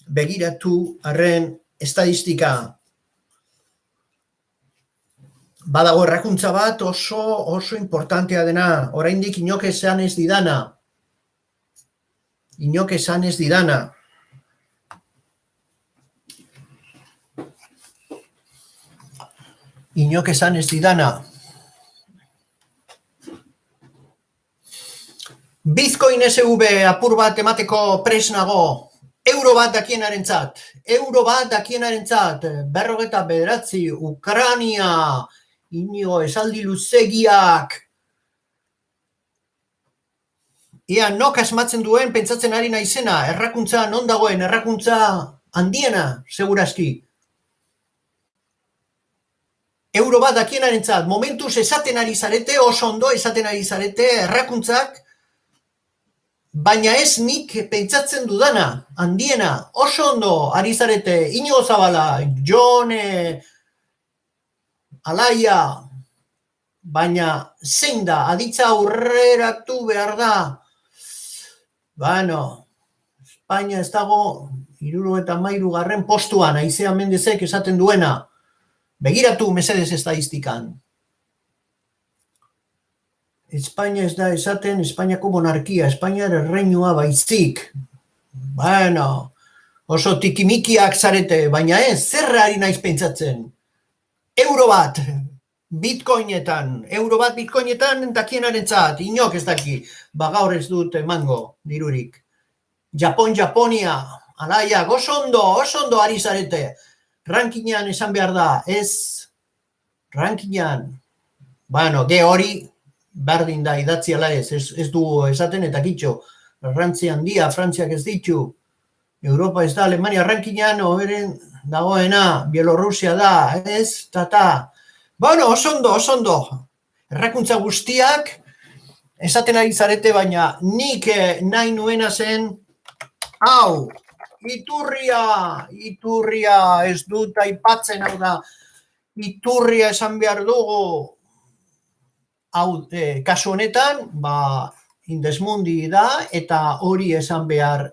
Begiratu arren estadistika. Badago errakuntza bat oso importantea dena, oraindik inok esan ez didana. Bitcoin SV apur bat emateko presnago. Euro bat dakienarentzat, 59, Ukrania, Inigo esaldi luzegiak. Ia nok asmatzen duen pentsatzen ari naizena, errakuntza non dagoen, errakuntza handiena, segurazki. Euro bat dakienarentzat, momentuz esaten ari zarete, oso ondo esaten ari zarete, errakuntzak, baina ez nik pentsatzen dudana, handiena, oso ondo ari zarete, Inigo Zabala, Jone, Alaia, baina zein da, aditza aurreratu behar da. Espainia ez dago 73. postuan, Aizea Mendezek esaten duena. Begiratu mesedez estadistikan. Espainia ez da esaten Espainiako monarkia, Espainiar erreinua baizik. Oso tikimikiak zarete, baina ez, zerra ari naiz pentsatzen. Euro bat bitcoinetan dakienarentzat, inok ez daki, gaur ez dut emango dirurik. Japonia, Alaia, oso ondo ari zarete. Rankingan esan behar da, ez, rankingan, ge hori, berdin da idatzi ala ez du esaten eta kitxo, Frantzia handia, Frantziak ez ditu, Europa ez da, Alemania rankingan, oberen dagoena, Bielorrusia da, ez, tata. Oso ondo, errakuntza guztiak, esaten ari zarete, baina nik nahi nuena zen, hau, Iturria, ez dut aipatzen, hau da, Iturria esan behar dugu, hau, kasu honetan, Indesmundi da, eta hori esan beharra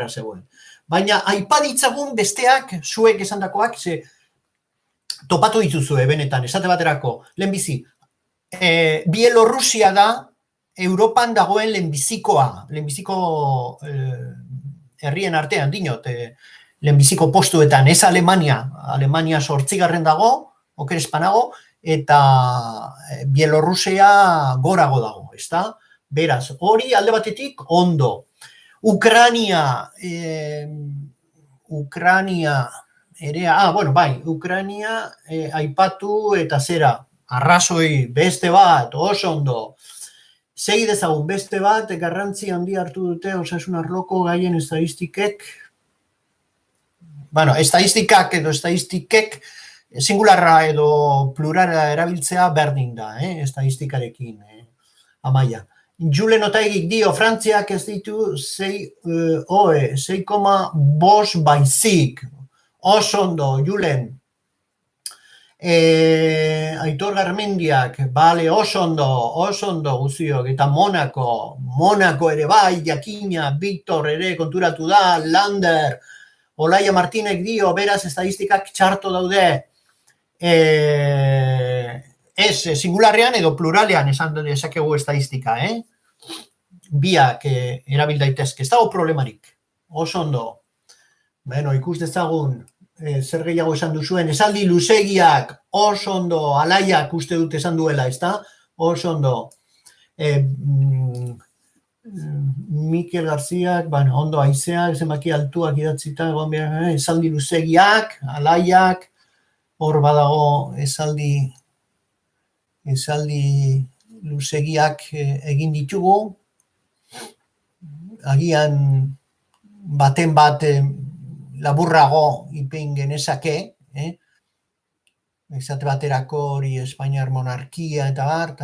zegoen. Baina, aipaditzagun besteak, zuek esandakoak, topatu dituzue, benetan, esate baterako, lehenbizi, Bielorrusia da, Europan dagoen lehenbiziko herrien artean, dinot, lehenbiziko postuetan, ez Alemania 8. dago, okerespanago, eta Bielorrusia gorago dago, ezta? Beraz, hori alde batetik ondo. Ukrania ere, Ukraina aipatu eta zera, arrazoi beste bat, oso ondo. Segi dezagun beste bat, garrantzi handi hartu dute osasun arloko gaien estadistikek. Bueno, estadistikak edo estadistikek singularra edo plurala erabiltzea berdin da, estadistikarekin, Amaia. Julen Otaegik dio, Frantziak ez ditu 6,5 baizik. Osondo, Julen. Aitor Garmendiak, bale, osondo guziok, eta Monako ere bai, Jakina, Victor ere konturatu da, Lander, Olaia Martinek dio, beraz estadistikak txarto daude, ez, singularrean edo pluralean esan dezakegu estadistika, biak erabil daitezke, ez dago problemarik, osondo, bueno, ikus dezagun, zer gehiago esan duzuen, esaldi luzegiak, osondo, alaiak uste dut esan duela, ez da? Osondo. Mikel Garziak, bueno, ondo aizeak, zenbaki altuak idatzita, esaldi luzegiak, alaiak, hor badago esaldi luzegiak egin ditugu, agian baten bat laburrago ipein genezake, esate baterako hori Espainiar monarkia eta bar,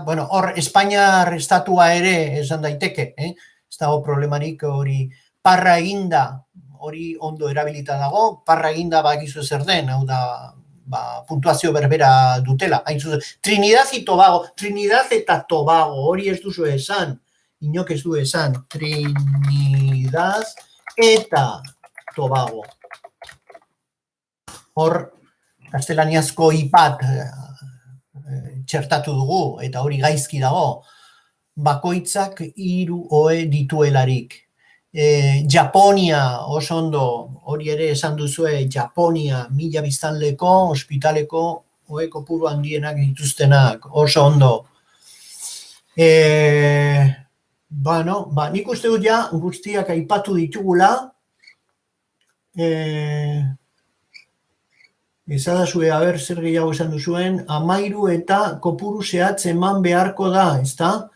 bueno, hor Espainiar estatua ere esan daiteke, ez dago problemarik hori parra eginda, hori ondo erabilita dago, parra eginda bakizu zer den, hau da, puntuazio berbera dutela, hain zuzen, Trinidad eta Tobago, hori ez duzu esan, inok ez du esan, Trinidad eta Tobago. Hor, gaztelaniazko ipat txertatu dugu, eta hori gaizki dago, bakoitzak 3 oe dituelarik. Japonia, oso ondo, hori ere esan duzue, Japonia, 1000 biztanleko, ospitaleko, oe kopuru handienak dituztenak, oso ondo. Bueno, nik uste dut ja, guztiak aipatu ditugula, ezadazue, haber, zer gehiago esan duzuen, 13 eta kopuru zehatz eman beharko da, ezta?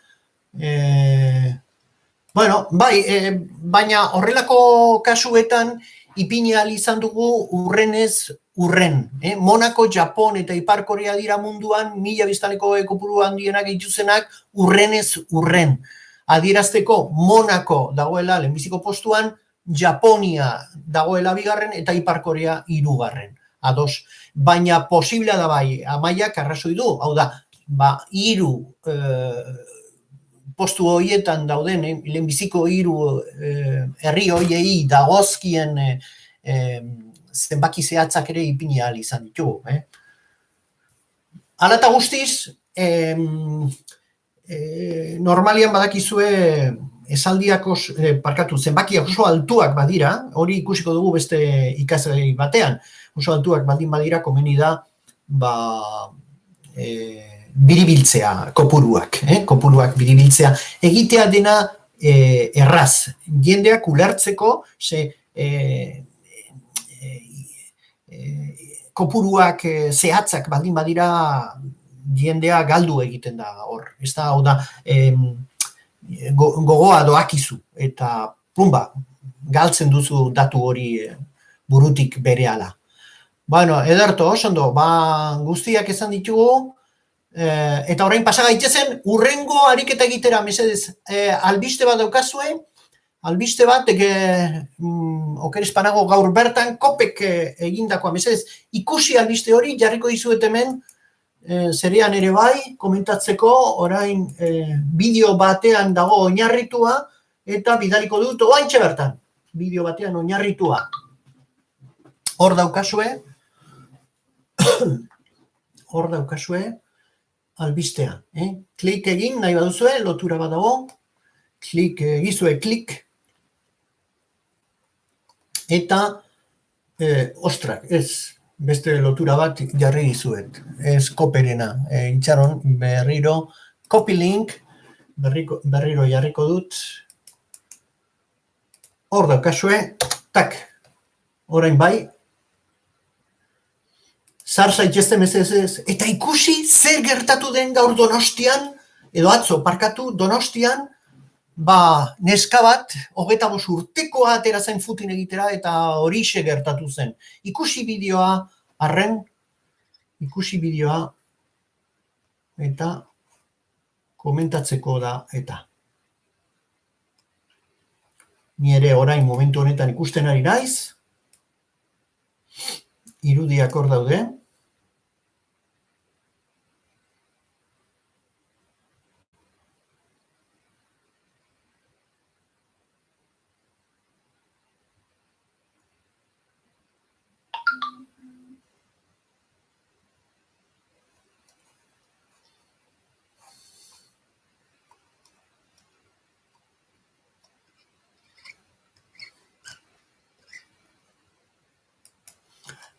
Bueno, bai, baina horrelako kasuetan ipini ahal izan dugu urrenez urren. Monako, Japon eta Ipar Korea dira munduan 1000 biztanleko kopuru handienak dituzenak urrenez urren. Adierazteko Monako dagoela lehenbiziko postuan, Japonia dagoela 2. eta Ipar Korea 3. Ados, baina posiblea da bai, Amaiak arrazoi du, hau da, 3 postu horietan dauden, lehenbiziko 3 herri horiei dagozkien zenbaki zehatzak ere ipini ahal izan ditugu. Hala eta guztiz, normalian badakizue esaldiak zenbakiak oso altuak badira, hori ikusiko dugu beste ikasgai batean, oso altuak baldin badira, komeni da biribiltzea kopuruak, biribiltzea. Egitea dena erraz, jendeak ulertzeko, kopuruak zehatzak baldin badira jendea galdu egiten da hor. Ez da, hau da, gogoa doakizu eta pumba, galtzen duzu datu hori burutik berehala. Bueno, Ederto, osondo, guztiak esan ditugu, eta orain pasa gaitezen, urrengo ariketa egitera, mesedez, albiste bat daukazue, albiste bat, okerizpanago gaur bertan, kopek egindakoa, mesedez, ikusi albiste hori, jarriko dizuet hemen, zerean ere bai, komentatzeko, orain bideo batean dago oinarritua, eta bidaliko dut, oaintxe bertan, bideo batean oinarritua. Hor daukazue, albistea. Klik egin, nahi baduzue, lotura bat dago, egizue klik, eta, ostrak, ez, beste lotura bat jarri dizuet, ez koperena, itxaron berriro, copy link, berriro jarriko dut, hor daukazue, tak, orain bai, zar zaitezte mesedez, eta ikusi zer gertatu den gaur Donostian, edo atzo parkatu Donostian, neska bat, 25 urtekoa atera zen footing egitera eta horixe gertatu zen. Ikusi bideoa, eta komentatzeko da eta. Ni ere orain momentu honetan ikusten ari naiz. Irudiak hor daude.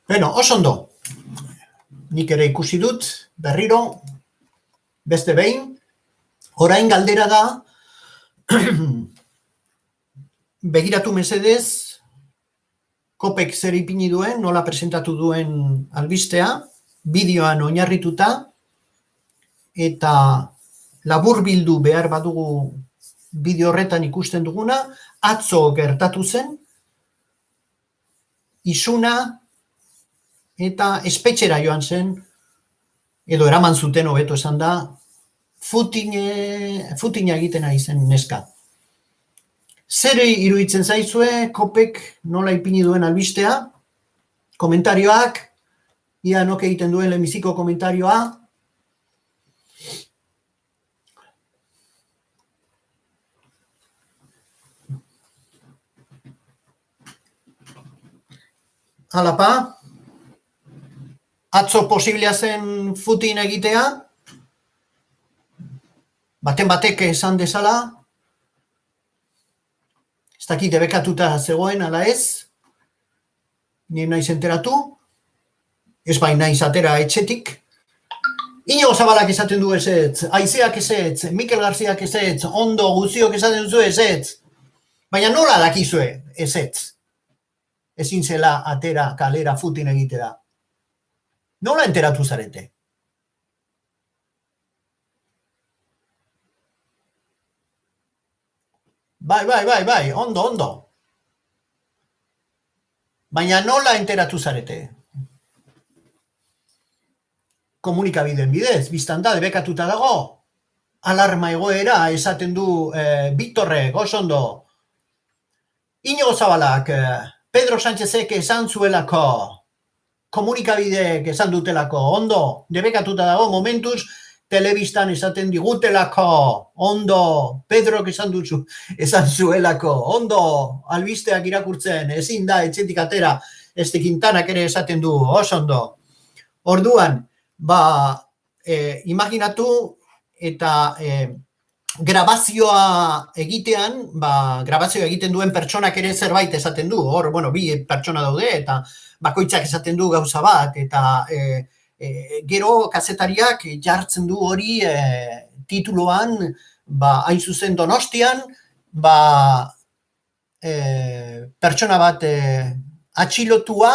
Bueno, oso ondo. Nik ere ikusi dut, berriro, beste behin. Orain galdera da, begiratu mesedez, Kopek zer ipini duen, nola presentatu duen albistea, bideoan oinarrituta, eta laburbildu behar badugu bideo horretan ikusten duguna, atzo gertatu zen, isuna, eta espetxera joan zen, edo eraman zuten hobeto esan da, footinga egiten ari zen neska. Zer iruditzen zaizue, Kopek nola ipini duen albistea? Komentarioak, ia nok egiten duen lehenbiziko komentarioa. Halapa, atzo posiblea zen footing egitea, baten batek esan dezala, ez dakit debekatuta zegoen, ala ez, nire naiz enteratu, ez bai naiz atera etxetik, Iñigo Zabalak esaten du ezetz, Aizeak ezetz, Mikel Garziak ezetz, Ondo Guztiok esaten duzu ezetz, baina nola dakizue ezetz, ezin zela atera kalera footing egitera. Nola enteratu zarete? Bai, ondo. Baina nola enteratu zarete? Komunikabideen bidez, biztan da, debekatuta dago. Alarma egoera, esaten du Viktorrek, oso ondo. Iñigo Zabalak, Pedro Sánchezek esan zuelako, komunikabideek esan dutelako, ondo, debekatuta dago, momentuz, telebistan esaten digutelako, ondo, Pedrok esan zuelako, ondo, albisteak irakurtzen, ezin da, etxetik atera, este Quintanak ere esaten du, oso ondo. Orduan, imaginatu eta grabazioa egitean, grabazioa egiten duen pertsonak ere zerbait esaten du, hor, bi pertsona daude, eta bakoitzak esaten du gauza bat, eta gero kazetariak jartzen du hori tituloan, hain zuzen Donostian, pertsona bat atxilotua,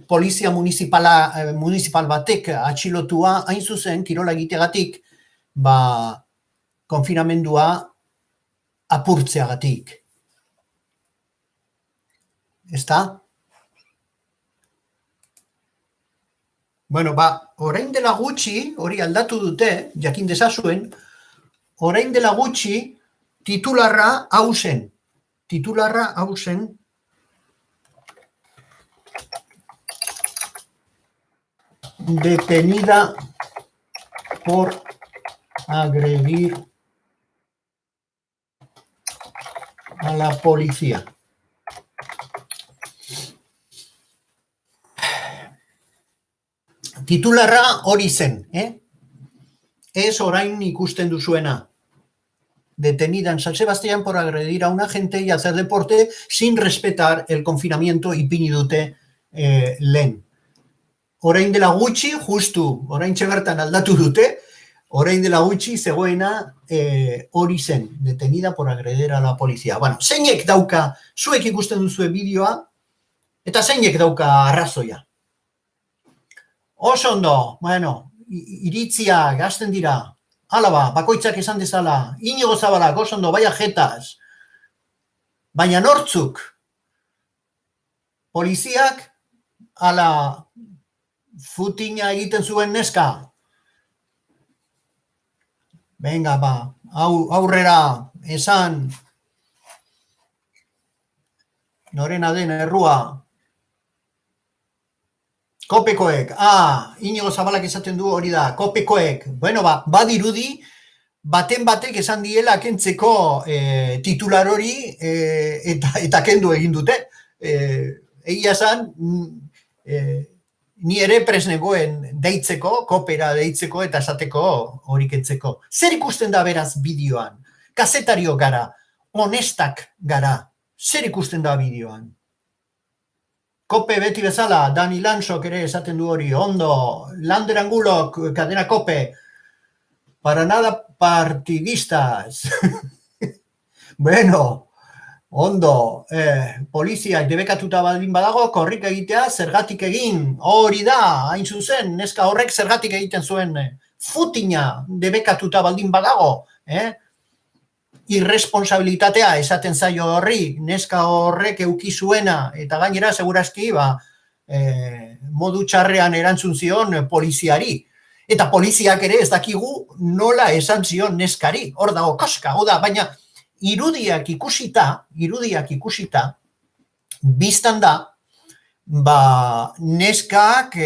polizia municipal batek atxilotua, hain zuzen, kirola egiteagatik, konfinamendua apurtzeagatik. Ezta? Bueno, orain dela gutxi, hori aldatu dute, jakin dezazuen, orain dela gutxi, titularra hau zen. Detenida por agredir a la policía. Titularra hori zen, ez orain ikusten duzuena. Detenida en San Sebastián por agredir a un agente y hacer deporte sin respetar el confinamiento ipini dute lehen. Orain dela gutxi, justu, orain txebertan aldatu dute, orain dela gutxi zegoena hori zen, detenida por agredir a la policía. Bueno, zeinek dauka, zuek ikusten duzue bideoa, eta zeinek dauka arrazoia. Oso ondo, bueno, iritzia gazten dira, alaba, bakoitzak esan dezala, Inigo Zabalak, oso ondo, baia jetaz, baina nortzuk, poliziak, ala, futina egiten zuen neska, venga, ba, aurrera, esan, norena den errua, Kopekoek, Inigo Zabalak esaten du hori da, kopekoek, bueno, badirudi, baten batek esan diela kentzeko titular hori eta kendu egin dute. Egia esan, ni ere presnegoen deitzeko, kopera deitzeko eta esateko hori kentzeko. Zer ikusten da beraz bideoan? Kazetario gara, honestak gara, zer ikusten da bideoan? Kope beti bezala, Dani Lansok ere esaten du hori, ondo, Lander Angulok, kadena Kope, para nada partidistas. Bueno, ondo, poliziak debekatuta baldin badago, korrik egitea, zergatik egin, hori da, hain zuzen, neska horrek zergatik egiten zuen, futina debekatuta baldin badago, irresponsabilitatea esaten zaio horri, neska horrek euki zuena, eta gainera, segurazki, modu txarrean erantzun zion poliziari. Eta poliziak ere ez dakigu nola esan zion neskari. Hor dago, koska, baina irudiak ikusita, biztan da, neskak,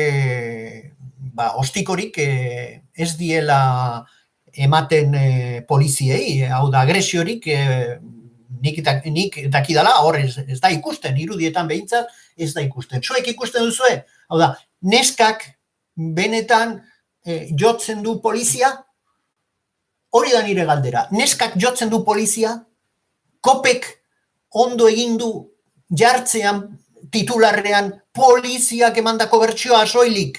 ostikorik ez diela ematen poliziei, hau da, agresiorik nik dakidala, hor ez da ikusten, irudietan behintzat ez da ikusten. Zuek ikusten duzue, hau da, neskak benetan jotzen du polizia, hori da nire galdera, neskak jotzen du polizia, kopek ondo egin du jartzean titularrean poliziak emandako bertsioa soilik,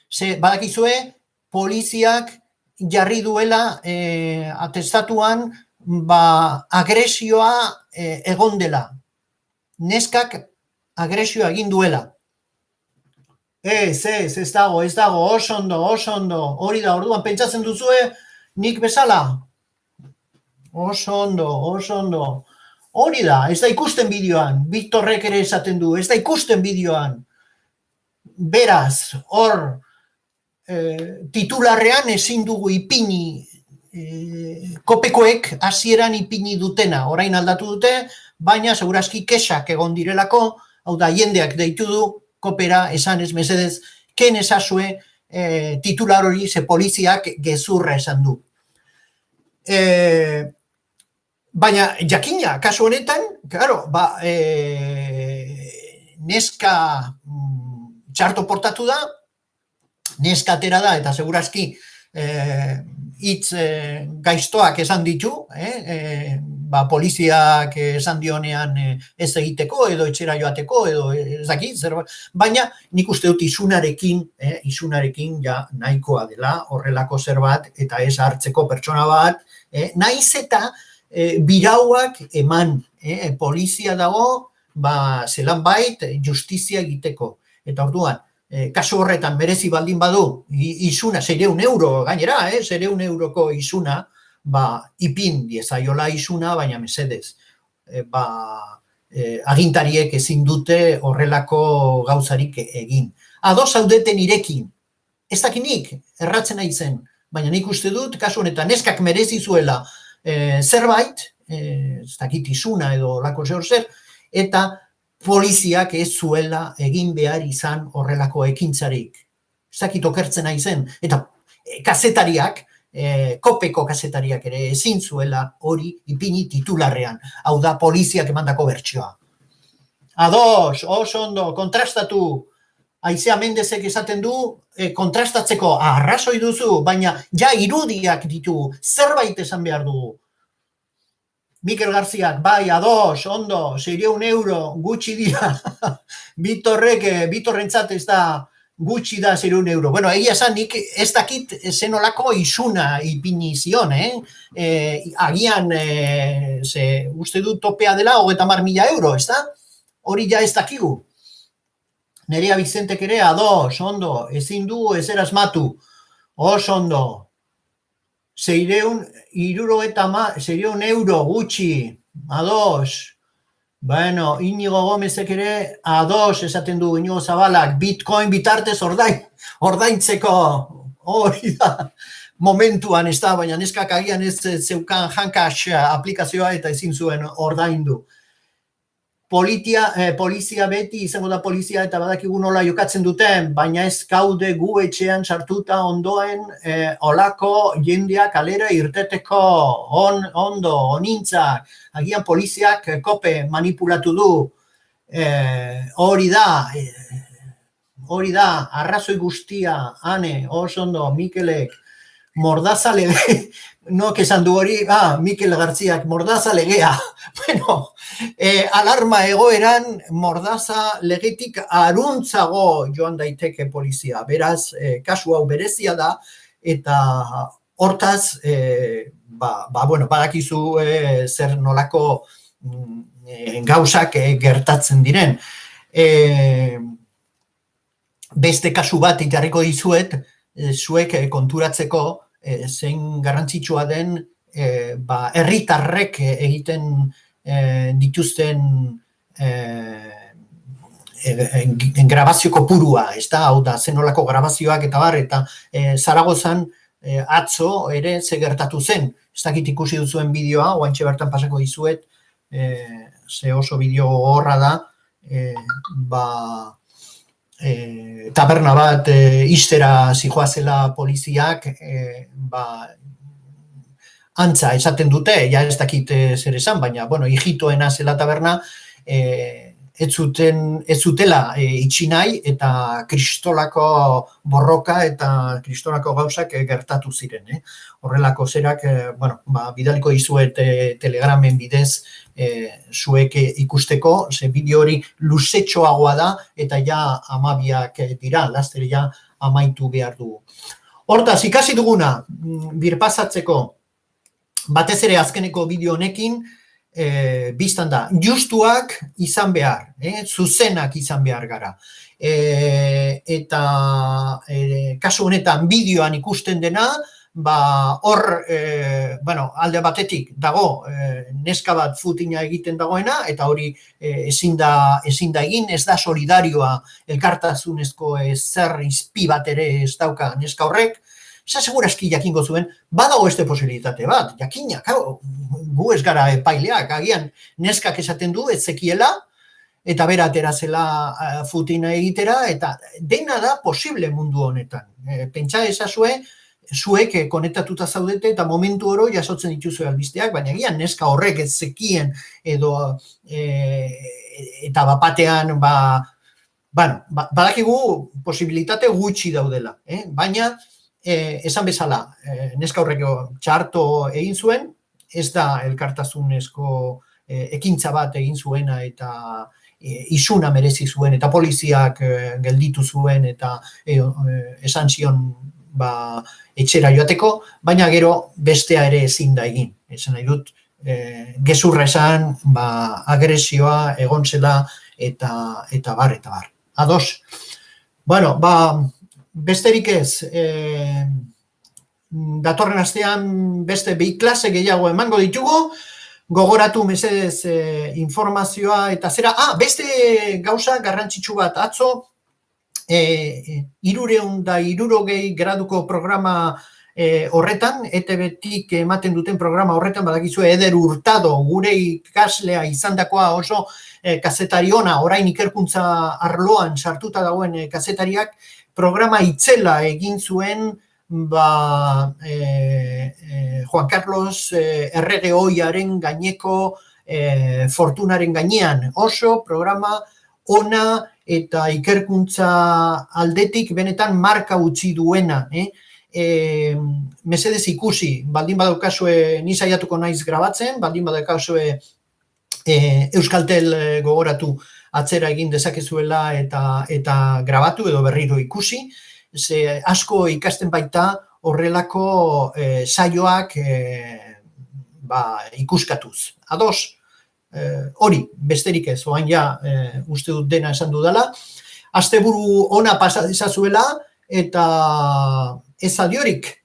ze badakizue poliziak jarri duela atestatuan agresioa egon dela. Neskak agresioa egin duela. Ez dago, oso ondo, hori da, orduan pentsatzen duzue, nik bezala? Oso ondo. Hori da, ez da ikusten bideoan, Viktorrek ere esaten du, ez da ikusten bideoan. Beraz, hor, titularrean ezin dugu ipini kopekoek hasieran ipini dutena, orain aldatu dute, baina segurazki kexak egon direlako, hau da, jendeak deitu du, kopera, esan ez mesedez, ken esazue titular hori ze poliziak gezurra esan du. Baina, jakina, kasu honetan, claro, neska txarto portatu da, neska atera da, eta segurazki hitz gaiztoak esan ditu, poliziak esan dionean ez egiteko, edo etxera joateko, edo ez dakit, baina nik uste dut izunarekin ja nahikoa dela horrelako zerbait, eta ez hartzeko pertsona bat, naiz eta birauak eman, polizia dago, zelan bait, justizia egiteko, eta orduan, kasu horretan merezi baldin badu izuna, 600 euro gainera, 600 euroko izuna, ipin diezaiola izuna, baina mesedez, agintariek ezin dute horrelako gauzarik egin. Ados zaudeten irekin, ez dakinik, erratzen aizen, baina nik uste dut, kasu honetan, neskak merezi zuela zerbait, ez dakit izuna edo lako zer, eta poliziak ez zuela egin behar izan horrelako ekintzarik. Ez dakit okertzen aizen, eta kazetariak, kopeko kazetariak ere ezin zuela hori ipini titularrean, hau da poliziak emandako bertsioa. Ados, oso ondo, kontrastatu, Aizea Mendezek esaten du, kontrastatzeko arrazoi duzu, baina ja irudiak ditu, zerbait esan behar dugu. Mikel Garziak, bai, ados, ondo, 600 euro, gutxi dira. Bitorrentzat ez da gutxi da 600 euro. Bueno, egia esan, nik ez dakit zenolako izuna ipini zion, agian, uste du topea dela, 30.000 euro, ez da? Hori ja ez dakigu. Nerea Bizentek ere, ados, ondo, ezin du, ez erazmatu. Oso ondo. 600 euro gutxi, ados. Bueno, Inigo Gomezek ere ados esaten du Inigo Zabalak, Bitcoin bitartez ordaintzeko hori da momentuan, ez da, baina neskak agian ez zeukan Hancash aplikazioa eta ezin zuen ordaindu. Polizia beti izango da polizia eta badakigu nola jokatzen duten, baina ez gaude gu etxean sartuta ondoen olako jendeak kalera irteteko onintzak, agian poliziak kope manipulatu du, hori da, arrazoi guztia, ane, oso ondo, Mikelek, mordaza lege, nok esan du hori, Mikel Gartziak, mordaza legea, bueno, alarma egoeran mordaza legetik aruntzago joan daiteke polizia, beraz, kasu hau berezia da, eta hortaz, bueno, badakizu zer nolako gauzak gertatzen diren. Beste kasu bat jarriko dizuet, zuek konturatzeko zein garrantzitsua den herritarrek egiten dituzten grabazio kopurua, ez da, hau da, zenolako grabazioak eta bar, eta Zaragozan atzo ere ze gertatu zen, ez dakit ikusi duzuen bideoa, oantxe bertan pasako dizuet, ze oso bideo horra da, taberna bat ixtera zijoazela poliziak, antza esaten dute, ja ez dakit zer esan, baina, bueno, hijitoena zela taberna, ez zutela itxi nahi, eta kristolako borroka eta kristolako gauzak gertatu ziren. Horrelako zerak, bueno, bidaliko dizuet telegramen bidez zuek ikusteko, ze bideo hori luzetxoagoa da, eta ja 12 dira, laster ja amaitu behar dugu. Hortaz, ikasi duguna, birpasatzeko, batez ere azkeneko bideo honekin, biztan da, justuak izan behar, zuzenak izan behar gara. Eta kasu honetan bideoan ikusten dena, hor, bueno, alde batetik dago neska bat futina egiten dagoena, eta hori ezin da egin, ez da solidarioa elkartasunezko zer izpi bat ere ez dauka neska horrek, seguraski jakingo zuen, badago este posibilitate bat, jakina, gu ez gara epaileak, agian neskak esaten du, ez zekiela, eta bera aterazela futina egitera, eta dena da posible mundu honetan. Pentsa ezazue, zuek konektatuta zaudete eta momentu oro jasotzen dituzue albisteak, baina agian neska horrek ez zekien edo eta bapatean, badakigu posibilitate gutxi daudela, baina esan bezala, neska horrek txarto egin zuen, ez da elkartasunezko ekintza bat egin zuena eta isuna merezi zuen, eta poliziak gelditu zuen, eta esan zion etxera joateko, baina gero bestea ere ezin da egin. Esan nahi dut, gezurra esan, agresioa egon zela, eta bar. Ados. Bueno, besterik ez, datorren astean beste bi klase gehiago emango ditugu, gogoratu mesedez informazioa eta zera, beste gauza garrantzitsu bat atzo, 360 graduko programa horretan, ETB-tik ematen duten programa horretan, badakizu Eder Hurtado, gure ikaslea izandakoa oso kazetari ona, orain ikerkuntza arloan sartuta dagoen kazetariak, programa itzela egin zuen Juan Carlos errege ohiaren gaineko fortunaren gainean. Oso programa ona eta ikerkuntza aldetik benetan marka utzi duena. Mesedez ikusi, baldin badaukazue, ni saiatuko naiz grabatzen, baldin badaukazue Euskaltel gogoratu atzera egin dezakezuela eta grabatu edo berriro ikusi, ze asko ikasten baita horrelako saioak ikuskatuz. Ados, hori, besterik ez, oain ja uste dut dena esan dudala. Asteburu ona pasa dezazuela eta ez adiorik